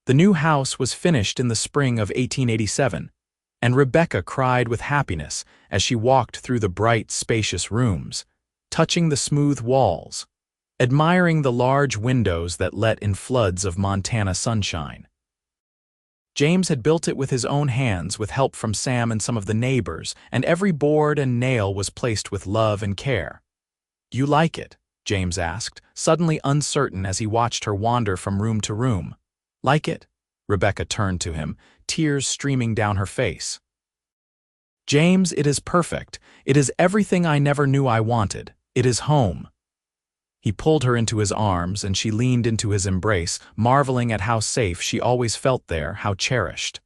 Speaker 1: The new house was finished in the spring of 1887, and Rebecca cried with happiness as she walked through the bright, spacious rooms, touching the smooth walls, admiring the large windows that let in floods of Montana sunshine. James had built it with his own hands with help from Sam and some of the neighbors, and every board and nail was placed with love and care. "You like it?" James asked, suddenly uncertain as he watched her wander from room to room. "Like it?" Rebecca turned to him, tears streaming down her face. "James, it is perfect. It is everything I never knew I wanted. It is home." He pulled her into his arms, and she leaned into his embrace, marveling at how safe she always felt there, how cherished.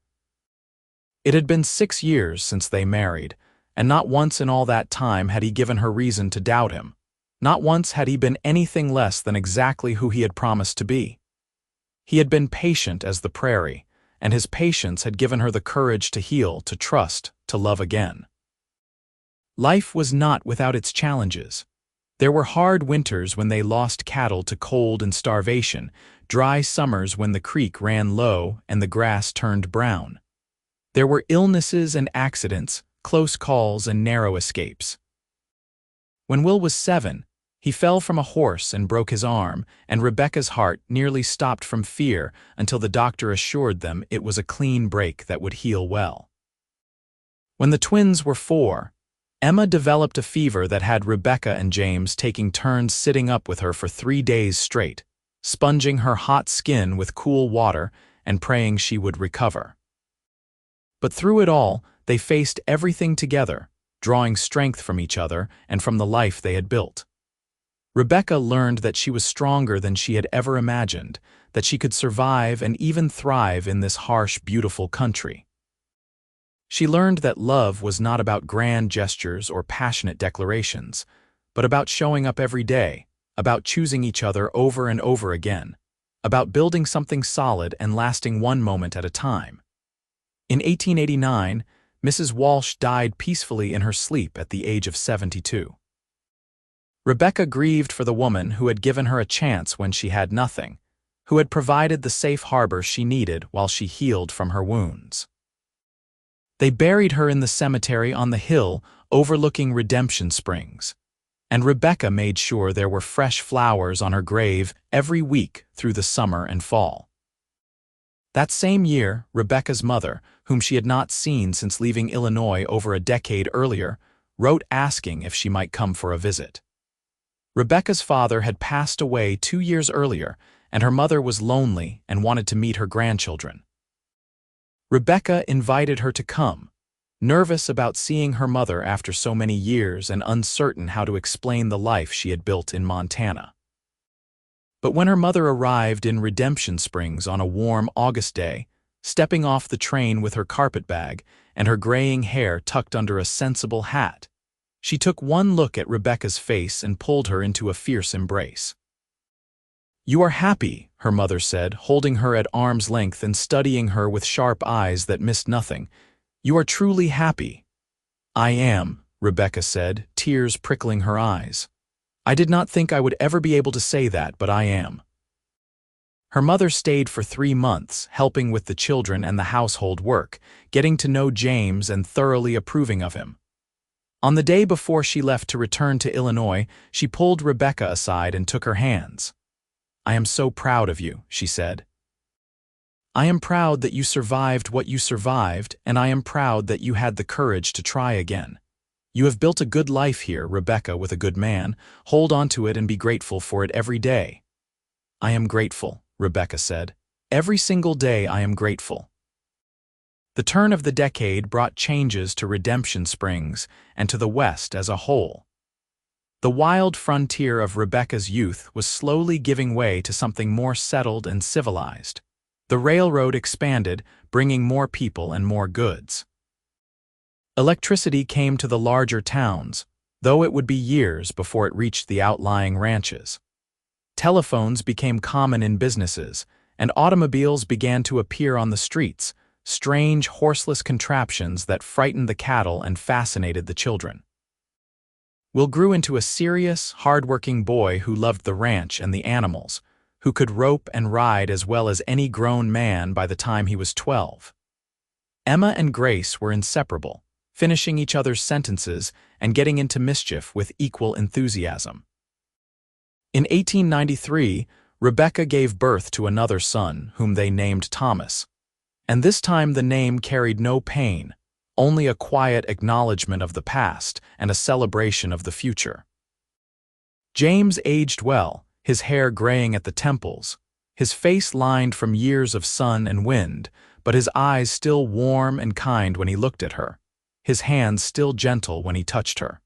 Speaker 1: It had been 6 years since they married, and not once in all that time had he given her reason to doubt him. Not once had he been anything less than exactly who he had promised to be. He had been patient as the prairie, and his patience had given her the courage to heal, to trust, to love again. Life was not without its challenges. There were hard winters when they lost cattle to cold and starvation, dry summers when the creek ran low and the grass turned brown. There were illnesses and accidents, close calls and narrow escapes. When Will was 7, he fell from a horse and broke his arm, and Rebecca's heart nearly stopped from fear until the doctor assured them it was a clean break that would heal well. When the twins were 4, Emma developed a fever that had Rebecca and James taking turns sitting up with her for 3 days straight, sponging her hot skin with cool water and praying she would recover. But through it all, they faced everything together, drawing strength from each other and from the life they had built. Rebecca learned that she was stronger than she had ever imagined, that she could survive and even thrive in this harsh, beautiful country. She learned that love was not about grand gestures or passionate declarations, but about showing up every day, about choosing each other over and over again, about building something solid and lasting one moment at a time. In 1889, Mrs. Walsh died peacefully in her sleep at the age of 72. Rebecca grieved for the woman who had given her a chance when she had nothing, who had provided the safe harbor she needed while she healed from her wounds. They buried her in the cemetery on the hill overlooking Redemption Springs, and Rebecca made sure there were fresh flowers on her grave every week through the summer and fall. That same year, Rebecca's mother, whom she had not seen since leaving Illinois over a decade earlier, wrote asking if she might come for a visit. Rebecca's father had passed away 2 years earlier, and her mother was lonely and wanted to meet her grandchildren. Rebecca invited her to come, nervous about seeing her mother after so many years and uncertain how to explain the life she had built in Montana. But when her mother arrived in Redemption Springs on a warm August day, stepping off the train with her carpetbag and her graying hair tucked under a sensible hat, she took one look at Rebecca's face and pulled her into a fierce embrace. "You are happy," her mother said, holding her at arm's length and studying her with sharp eyes that missed nothing. "You are truly happy." "I am," Rebecca said, tears prickling her eyes. "I did not think I would ever be able to say that, but I am." Her mother stayed for 3 months, helping with the children and the household work, getting to know James and thoroughly approving of him. On the day before she left to return to Illinois, she pulled Rebecca aside and took her hands. "I am so proud of you," she said. "I am proud that you survived what you survived, and I am proud that you had the courage to try again. You have built a good life here, Rebecca, with a good man. Hold on to it and be grateful for it every day." "I am grateful," Rebecca said. "Every single day I am grateful." The turn of the decade brought changes to Redemption Springs and to the West as a whole. The wild frontier of Rebecca's youth was slowly giving way to something more settled and civilized. The railroad expanded, bringing more people and more goods. Electricity came to the larger towns, though it would be years before it reached the outlying ranches. Telephones became common in businesses, and automobiles began to appear on the streets, strange horseless contraptions that frightened the cattle and fascinated the children. Will grew into a serious, hard-working boy who loved the ranch and the animals, who could rope and ride as well as any grown man by the time he was 12. Emma and Grace were inseparable, finishing each other's sentences and getting into mischief with equal enthusiasm. In 1893, Rebecca gave birth to another son, whom they named Thomas. And this time the name carried no pain, only a quiet acknowledgement of the past and a celebration of the future. James aged well, his hair graying at the temples, his face lined from years of sun and wind, but his eyes still warm and kind when he looked at her, his hands still gentle when he touched her.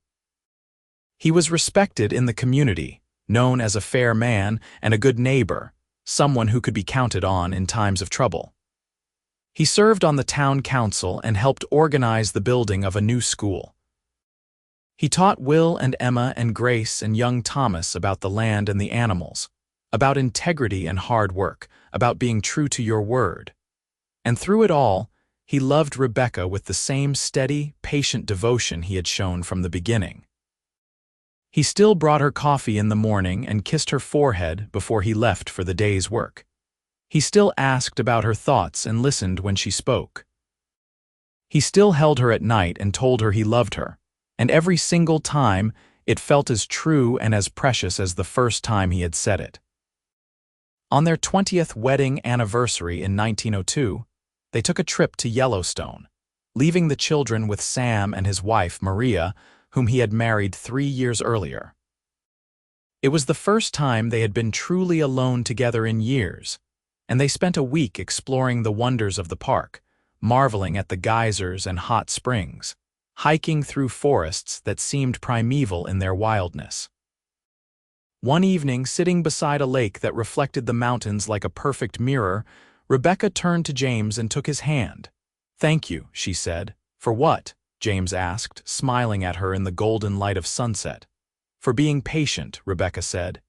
Speaker 1: He was respected in the community, known as a fair man and a good neighbor, someone who could be counted on in times of trouble. He served on the town council and helped organize the building of a new school. He taught Will and Emma and Grace and young Thomas about the land and the animals, about integrity and hard work, about being true to your word. And through it all, he loved Rebecca with the same steady, patient devotion he had shown from the beginning. He still brought her coffee in the morning and kissed her forehead before he left for the day's work. He still asked about her thoughts and listened when she spoke. He still held her at night and told her he loved her, and every single time it felt as true and as precious as the first time he had said it. On their 20th wedding anniversary in 1902, they took a trip to Yellowstone, leaving the children with Sam and his wife, Maria, whom he had married 3 years earlier. It was the first time they had been truly alone together in years, and they spent a week exploring the wonders of the park, marveling at the geysers and hot springs, hiking through forests that seemed primeval in their wildness. One evening, sitting beside a lake that reflected the mountains like a perfect mirror, Rebecca turned to James and took his hand. "Thank you," she said. "For what?" James asked, smiling at her in the golden light of sunset. "For being patient," Rebecca said.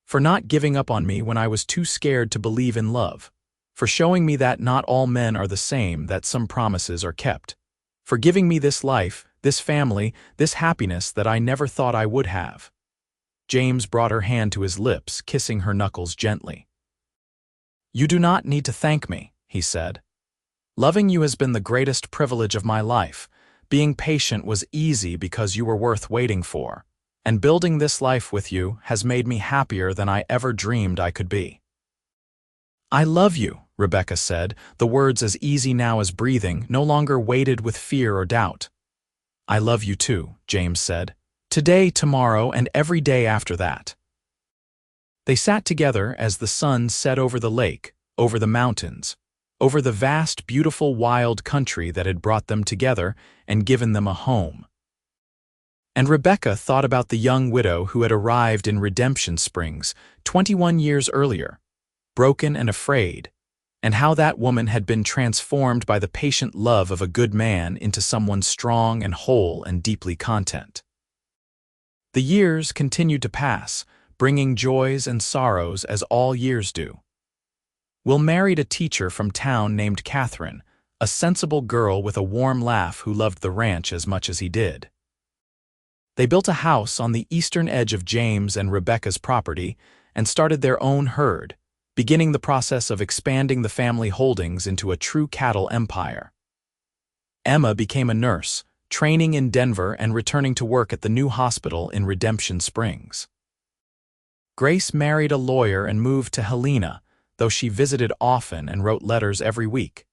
Speaker 1: "For not giving up on me when I was too scared to believe in love. For showing me that not all men are the same, that some promises are kept. For giving me this life, this family, this happiness that I never thought I would have." James brought her hand to his lips, kissing her knuckles gently. "You do not need to thank me," he said. "Loving you has been the greatest privilege of my life. Being patient was easy because you were worth waiting for, and building this life with you has made me happier than I ever dreamed I could be." "I love you," Rebecca said, the words as easy now as breathing, no longer weighted with fear or doubt. "I love you too," James said. "Today, tomorrow, and every day after that." They sat together as the sun set over the lake, over the mountains, over the vast, beautiful, wild country that had brought them together and given them a home. And Rebecca thought about the young widow who had arrived in Redemption Springs 21 years earlier, broken and afraid, and how that woman had been transformed by the patient love of a good man into someone strong and whole and deeply content. The years continued to pass, bringing joys and sorrows as all years do. Will married a teacher from town named Catherine, a sensible girl with a warm laugh who loved the ranch as much as he did. They built a house on the eastern edge of James and Rebecca's property and started their own herd, beginning the process of expanding the family holdings into a true cattle empire. Emma became a nurse, training in Denver and returning to work at the new hospital in Redemption Springs. Grace married a lawyer and moved to Helena, though she visited often and wrote letters every week.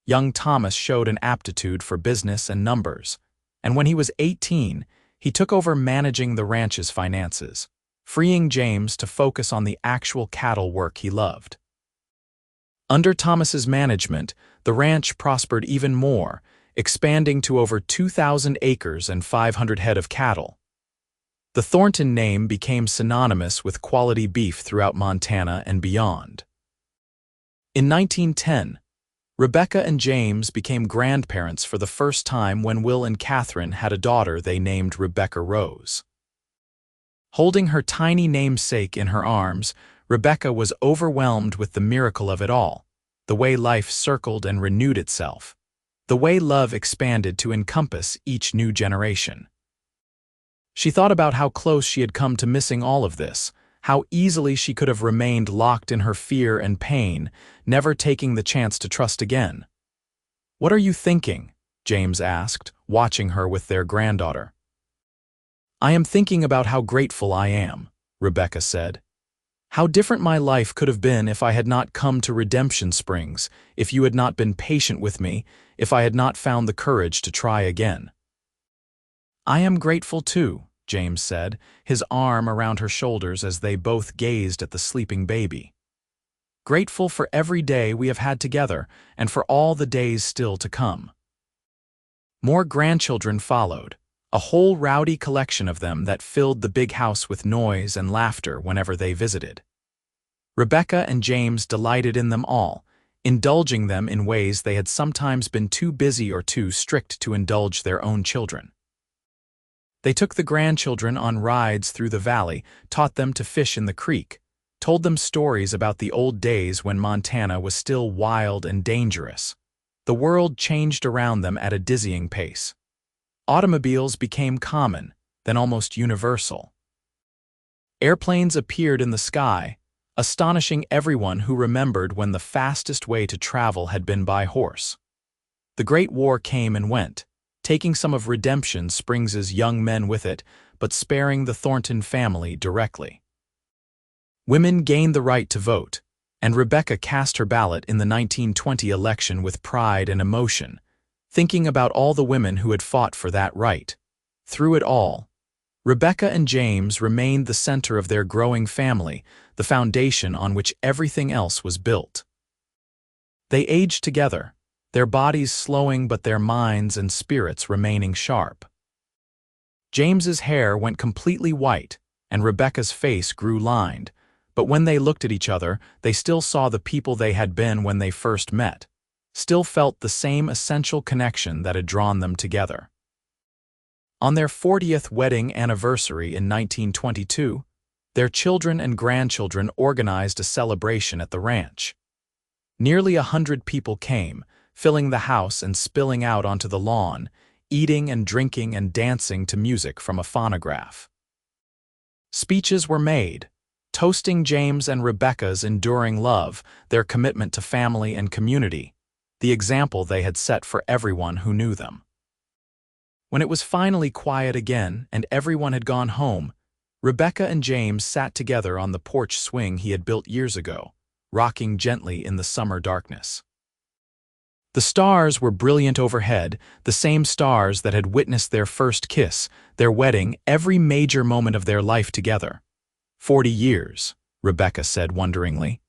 Speaker 1: Young Thomas showed an aptitude for business and numbers, and when he was 18, he took over managing the ranch's finances, freeing James to focus on the actual cattle work he loved. Under Thomas's management, the ranch prospered even more, expanding to over 2,000 acres and 500 head of cattle. The Thornton name became synonymous with quality beef throughout Montana and beyond. In 1910, Rebecca and James became grandparents for the first time when Will and Catherine had a daughter they named Rebecca Rose. Holding her tiny namesake in her arms, Rebecca was overwhelmed with the miracle of it all, the way life circled and renewed itself, the way love expanded to encompass each new generation. She thought about how close she had come to missing all of this, how easily she could have remained locked in her fear and pain, never taking the chance to trust again. "What are you thinking?" James asked, watching her with their granddaughter. "I am thinking about how grateful I am," Rebecca said. "How different my life could have been if I had not come to Redemption Springs, if you had not been patient with me, if I had not found the courage to try again." "I am grateful too," James said, his arm around her shoulders as they both gazed at the sleeping baby. "Grateful for every day we have had together and for all the days still to come." More grandchildren followed, a whole rowdy collection of them that filled the big house with noise and laughter whenever they visited. Rebecca and James delighted in them all, indulging them in ways they had sometimes been too busy or too strict to indulge their own children. They took the grandchildren on rides through the valley, taught them to fish in the creek, told them stories about the old days when Montana was still wild and dangerous. The world changed around them at a dizzying pace. Automobiles became common, then almost universal. Airplanes appeared in the sky, astonishing everyone who remembered when the fastest way to travel had been by horse. The Great War came and went, taking some of Redemption Springs' young men with it, but sparing the Thornton family directly. Women gained the right to vote, and Rebecca cast her ballot in the 1920 election with pride and emotion, thinking about all the women who had fought for that right. Through it all, Rebecca and James remained the center of their growing family, the foundation on which everything else was built. They aged together, their bodies slowing but their minds and spirits remaining sharp. James's hair went completely white, and Rebecca's face grew lined, but when they looked at each other, they still saw the people they had been when they first met, still felt the same essential connection that had drawn them together. On their 40th wedding anniversary in 1922, their children and grandchildren organized a celebration at the ranch. Nearly 100 people came, filling the house and spilling out onto the lawn, eating and drinking and dancing to music from a phonograph. Speeches were made, toasting James and Rebecca's enduring love, their commitment to family and community, the example they had set for everyone who knew them. When it was finally quiet again and everyone had gone home, Rebecca and James sat together on the porch swing he had built years ago, rocking gently in the summer darkness. The stars were brilliant overhead, the same stars that had witnessed their first kiss, their wedding, every major moment of their life together. 40 years, Rebecca said wonderingly.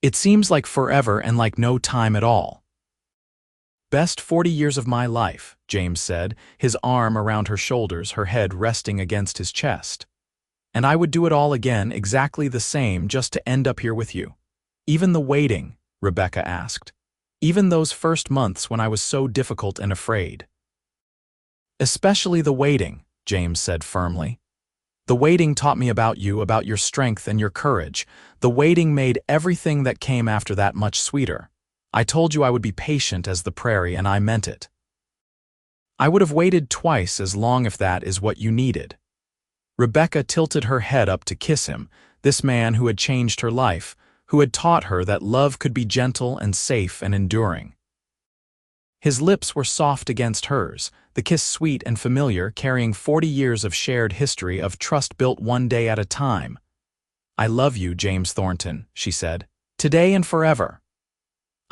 Speaker 1: It seems like forever and like no time at all. Best 40 years of my life, James said, his arm around her shoulders, her head resting against his chest. And I would do it all again, exactly the same, just to end up here with you. Even the waiting, Rebecca asked. Even those first months when I was so difficult and afraid. Especially the waiting, James said firmly. The waiting taught me about you, about your strength and your courage. The waiting made everything that came after that much sweeter. I told you I would be patient as the prairie, and I meant it. I would have waited twice as long if that is what you needed. Rebecca tilted her head up to kiss him, this man who had changed her life, who had taught her that love could be gentle and safe and enduring. His lips were soft against hers, the kiss sweet and familiar, carrying 40 years of shared history of trust built one day at a time. I love you, James Thornton, she said, today and forever.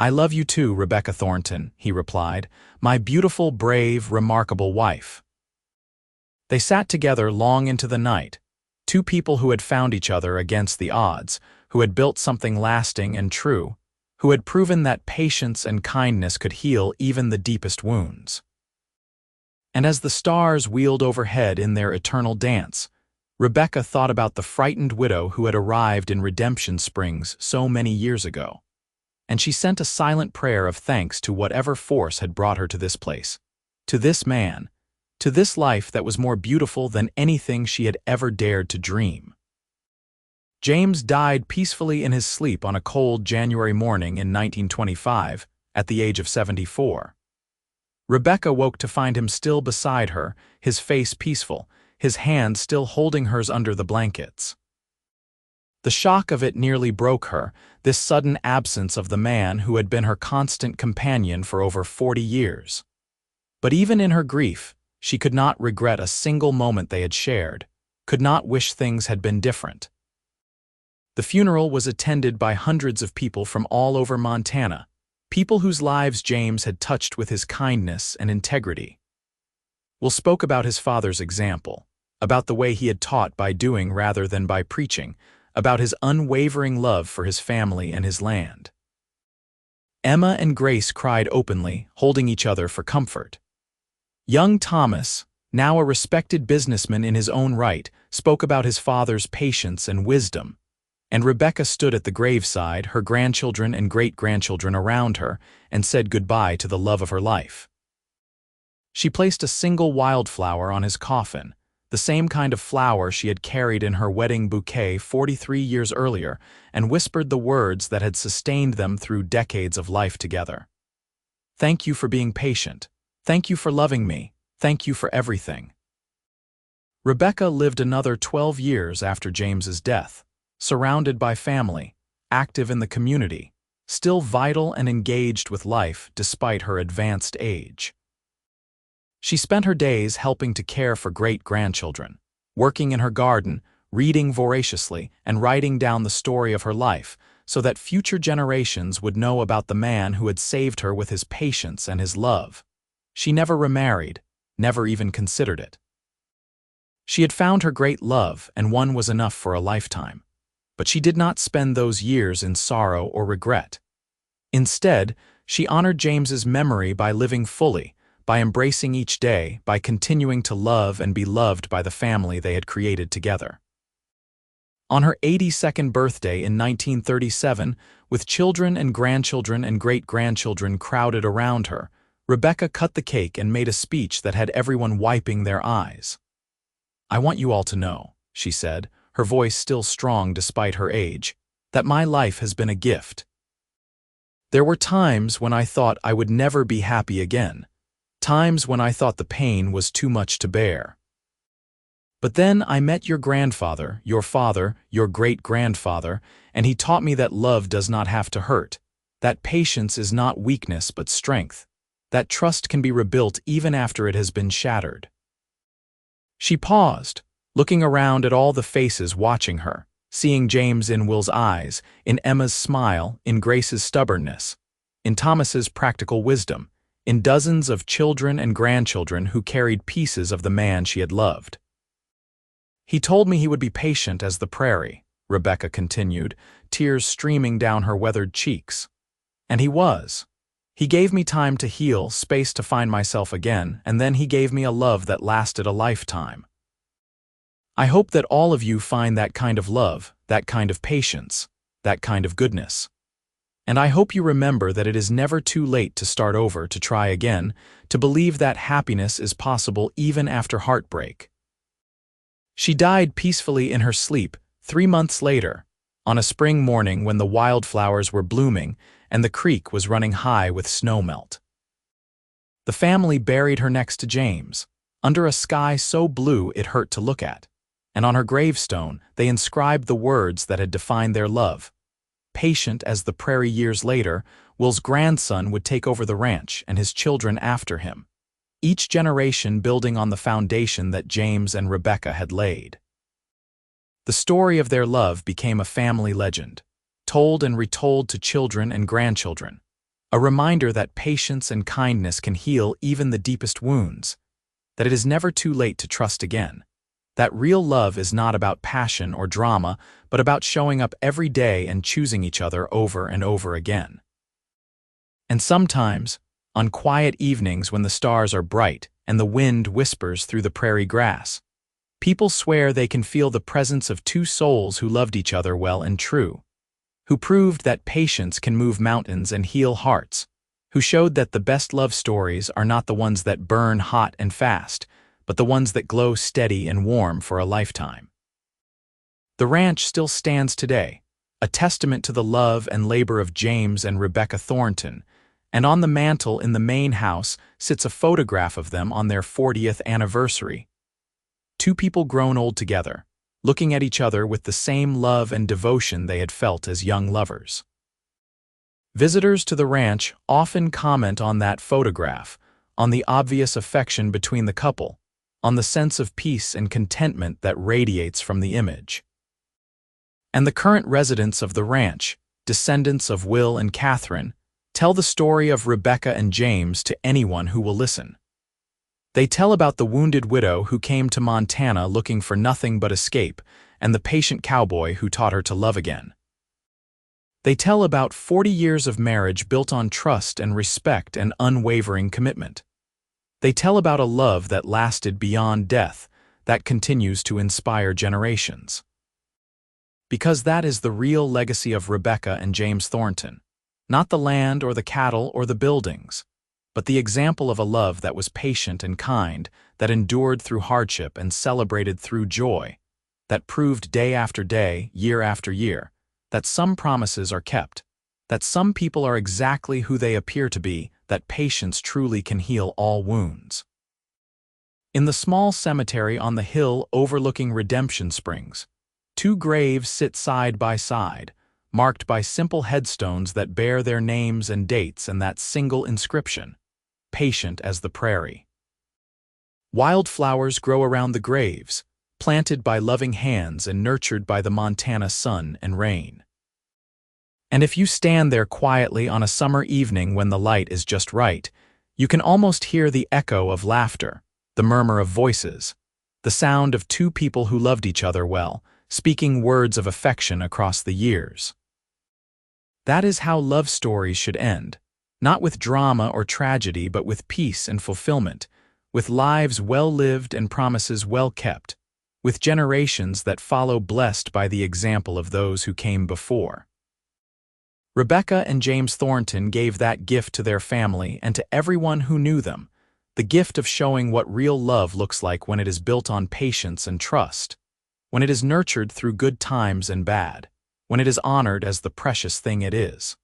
Speaker 1: I love you too, Rebecca Thornton, he replied, my beautiful, brave, remarkable wife. They sat together long into the night, two people who had found each other against the odds, who had built something lasting and true, who had proven that patience and kindness could heal even the deepest wounds. And as the stars wheeled overhead in their eternal dance, Rebecca thought about the frightened widow who had arrived in Redemption Springs so many years ago, and she sent a silent prayer of thanks to whatever force had brought her to this place, to this man, to this life that was more beautiful than anything she had ever dared to dream. James died peacefully in his sleep on a cold January morning in 1925, at the age of 74. Rebecca woke to find him still beside her, his face peaceful, his hand still holding hers under the blankets. The shock of it nearly broke her, this sudden absence of the man who had been her constant companion for over 40 years. But even in her grief, she could not regret a single moment they had shared, could not wish things had been different. The funeral was attended by hundreds of people from all over Montana, people whose lives James had touched with his kindness and integrity. Will spoke about his father's example, about the way he had taught by doing rather than by preaching, about his unwavering love for his family and his land. Emma and Grace cried openly, holding each other for comfort. Young Thomas, now a respected businessman in his own right, spoke about his father's patience and wisdom, and Rebecca stood at the graveside, her grandchildren and great-grandchildren around her, and said goodbye to the love of her life. She placed a single wildflower on his coffin, the same kind of flower she had carried in her wedding bouquet 43 years earlier, and whispered the words that had sustained them through decades of life together. Thank you for being patient. Thank you for loving me. Thank you for everything. Rebecca lived another 12 years after James's death, surrounded by family, active in the community, still vital and engaged with life despite her advanced age. She spent her days helping to care for great-grandchildren, working in her garden, reading voraciously, and writing down the story of her life so that future generations would know about the man who had saved her with his patience and his love. She never remarried, never even considered it. She had found her great love, and one was enough for a lifetime. But she did not spend those years in sorrow or regret. Instead, she honored James's memory by living fully, by embracing each day, by continuing to love and be loved by the family they had created together. On her 82nd birthday in 1937, with children and grandchildren and great-grandchildren crowded around her, Rebecca cut the cake and made a speech that had everyone wiping their eyes. "I want you all to know," she said, her voice still strong despite her age, "that my life has been a gift. There were times when I thought I would never be happy again, times when I thought the pain was too much to bear. But then I met your grandfather, your father, your great-grandfather, and he taught me that love does not have to hurt, that patience is not weakness but strength, that trust can be rebuilt even after it has been shattered." She paused, looking around at all the faces watching her, seeing James in Will's eyes, in Emma's smile, in Grace's stubbornness, in Thomas's practical wisdom, in dozens of children and grandchildren who carried pieces of the man she had loved. "He told me he would be patient as the prairie," Rebecca continued, tears streaming down her weathered cheeks. "And he was. He gave me time to heal, space to find myself again, and then he gave me a love that lasted a lifetime. I hope that all of you find that kind of love, that kind of patience, that kind of goodness. And I hope you remember that it is never too late to start over, to try again, to believe that happiness is possible even after heartbreak." She died peacefully in her sleep 3 months later, on a spring morning when the wildflowers were blooming and the creek was running high with snowmelt. The family buried her next to James, under a sky so blue it hurt to look at, and on her gravestone they inscribed the words that had defined their love. Patient as the prairie years later, Will's grandson would take over the ranch and his children after him, each generation building on the foundation that James and Rebecca had laid. The story of their love became a family legend, told and retold to children and grandchildren, a reminder that patience and kindness can heal even the deepest wounds, that it is never too late to trust again, that real love is not about passion or drama, but about showing up every day and choosing each other over and over again. And sometimes, on quiet evenings when the stars are bright and the wind whispers through the prairie grass, people swear they can feel the presence of two souls who loved each other well and true, who proved that patience can move mountains and heal hearts, who showed that the best love stories are not the ones that burn hot and fast, but the ones that glow steady and warm for a lifetime. The ranch still stands today, a testament to the love and labor of James and Rebecca Thornton, and on the mantel in the main house sits a photograph of them on their 40th anniversary. Two people grown old together, looking at each other with the same love and devotion they had felt as young lovers. Visitors to the ranch often comment on that photograph, on the obvious affection between the couple, on the sense of peace and contentment that radiates from the image. And the current residents of the ranch, descendants of Will and Catherine, tell the story of Rebecca and James to anyone who will listen. They tell about the wounded widow who came to Montana looking for nothing but escape, and the patient cowboy who taught her to love again. They tell about 40 years of marriage built on trust and respect and unwavering commitment. They tell about a love that lasted beyond death, that continues to inspire generations. Because that is the real legacy of Rebecca and James Thornton. Not the land or the cattle or the buildings, but the example of a love that was patient and kind, that endured through hardship and celebrated through joy, that proved day after day, year after year, that some promises are kept, that some people are exactly who they appear to be, that patience truly can heal all wounds. In the small cemetery on the hill overlooking Redemption Springs, two graves sit side by side, marked by simple headstones that bear their names and dates and that single inscription, patient as the prairie. Wildflowers grow around the graves, planted by loving hands and nurtured by the Montana sun and rain. And if you stand there quietly on a summer evening when the light is just right, you can almost hear the echo of laughter, the murmur of voices, the sound of two people who loved each other well, speaking words of affection across the years. That is how love stories should end, not with drama or tragedy but with peace and fulfillment, with lives well lived and promises well kept, with generations that follow blessed by the example of those who came before. Rebecca and James Thornton gave that gift to their family and to everyone who knew them, the gift of showing what real love looks like when it is built on patience and trust, when it is nurtured through good times and bad, when it is honored as the precious thing it is.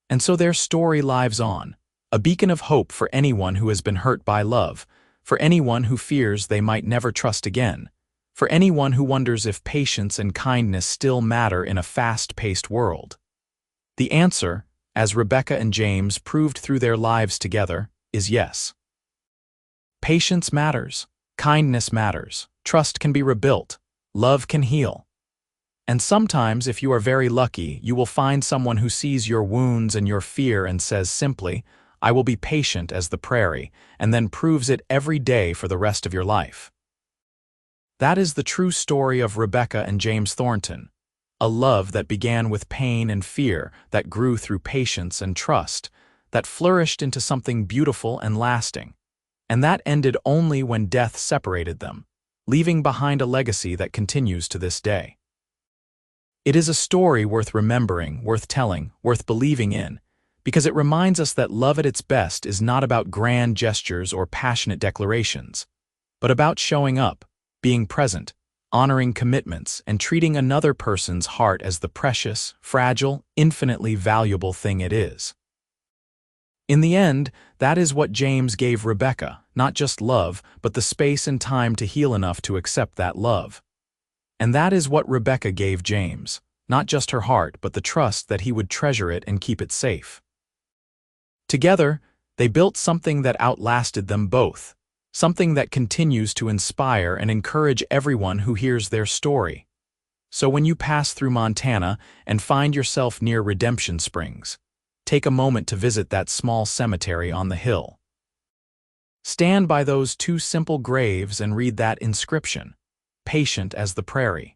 Speaker 1: And so their story lives on, a beacon of hope for anyone who has been hurt by love, for anyone who fears they might never trust again, for anyone who wonders if patience and kindness still matter in a fast-paced world. The answer, as Rebecca and James proved through their lives together, is yes. Patience matters, kindness matters, trust can be rebuilt, love can heal. And sometimes, if you are very lucky, you will find someone who sees your wounds and your fear and says simply, "I will be patient as the prairie," and then proves it every day for the rest of your life. That is the true story of Rebecca and James Thornton. A love that began with pain and fear, that grew through patience and trust, that flourished into something beautiful and lasting, and that ended only when death separated them, leaving behind a legacy that continues to this day. It is a story worth remembering, worth telling, worth believing in, because it reminds us that love at its best is not about grand gestures or passionate declarations, but about showing up, being present, honoring commitments, and treating another person's heart as the precious, fragile, infinitely valuable thing it is. In the end, that is what James gave Rebecca, not just love, but the space and time to heal enough to accept that love. And that is what Rebecca gave James, not just her heart, but the trust that he would treasure it and keep it safe. Together, they built something that outlasted them both, something that continues to inspire and encourage everyone who hears their story. So when you pass through Montana and find yourself near Redemption Springs, take a moment to visit that small cemetery on the hill. Stand by those two simple graves and read that inscription, "Patient as the prairie."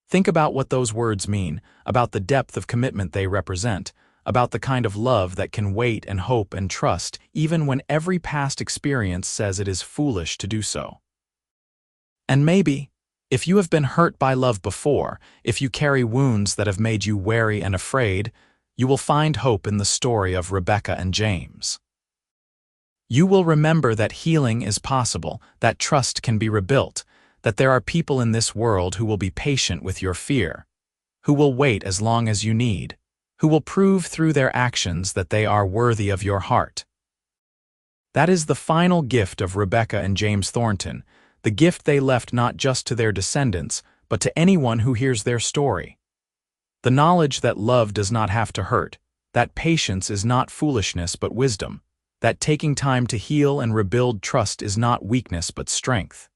Speaker 1: Think about what those words mean, about the depth of commitment they represent, about the kind of love that can wait and hope and trust even when every past experience says it is foolish to do so. And maybe, if you have been hurt by love before, if you carry wounds that have made you wary and afraid, you will find hope in the story of Rebecca and James. You will remember that healing is possible, that trust can be rebuilt, that there are people in this world who will be patient with your fear, who will wait as long as you need, who will prove through their actions that they are worthy of your heart. That is the final gift of Rebecca and James Thornton, the gift they left not just to their descendants, but to anyone who hears their story. The knowledge that love does not have to hurt, that patience is not foolishness but wisdom, that taking time to heal and rebuild trust is not weakness but strength.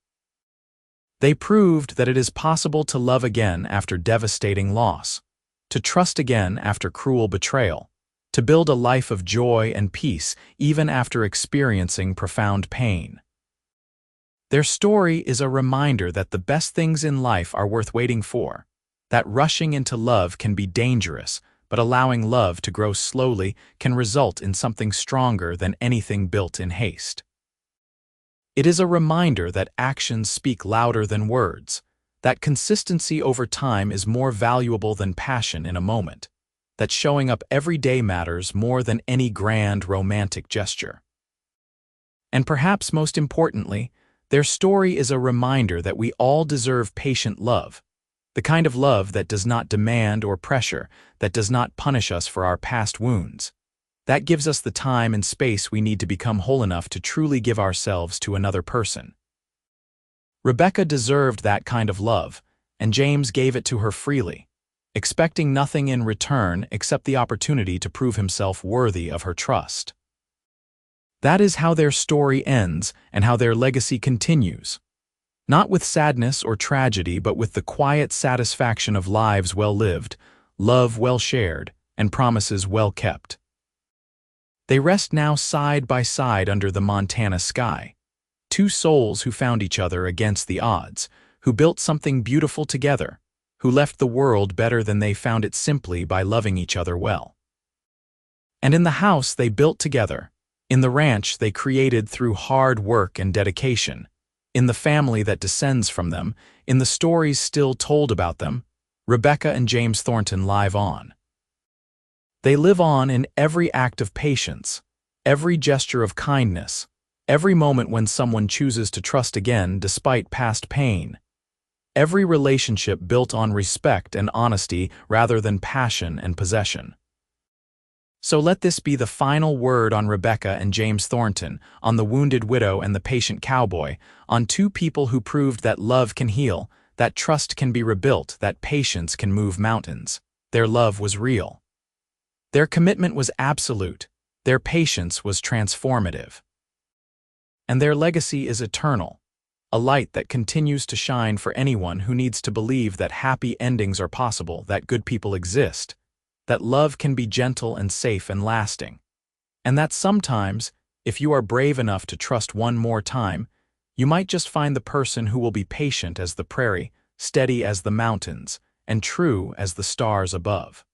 Speaker 1: They proved that it is possible to love again after devastating loss, to trust again after cruel betrayal, to build a life of joy and peace even after experiencing profound pain. Their story is a reminder that the best things in life are worth waiting for, that rushing into love can be dangerous, but allowing love to grow slowly can result in something stronger than anything built in haste. It is a reminder that actions speak louder than words, that consistency over time is more valuable than passion in a moment, that showing up every day matters more than any grand romantic gesture. And perhaps most importantly, their story is a reminder that we all deserve patient love, the kind of love that does not demand or pressure, that does not punish us for our past wounds. That gives us the time and space we need to become whole enough to truly give ourselves to another person. Rebecca deserved that kind of love, and James gave it to her freely, expecting nothing in return except the opportunity to prove himself worthy of her trust. That is how their story ends and how their legacy continues. Not with sadness or tragedy, but with the quiet satisfaction of lives well lived, love well shared, and promises well kept. They rest now side by side under the Montana sky. Two souls who found each other against the odds, who built something beautiful together, who left the world better than they found it simply by loving each other well. And in the house they built together, in the ranch they created through hard work and dedication, in the family that descends from them, in the stories still told about them, Rebecca and James Thornton live on. They live on in every act of patience, every gesture of kindness, every moment when someone chooses to trust again despite past pain, every relationship built on respect and honesty rather than passion and possession. So let this be the final word on Rebecca and James Thornton, on the wounded widow and the patient cowboy, on two people who proved that love can heal, that trust can be rebuilt, that patience can move mountains. Their love was real. Their commitment was absolute. Their patience was transformative. And their legacy is eternal, a light that continues to shine for anyone who needs to believe that happy endings are possible, that good people exist, that love can be gentle and safe and lasting, and that sometimes, if you are brave enough to trust one more time, you might just find the person who will be patient as the prairie, steady as the mountains, and true as the stars above.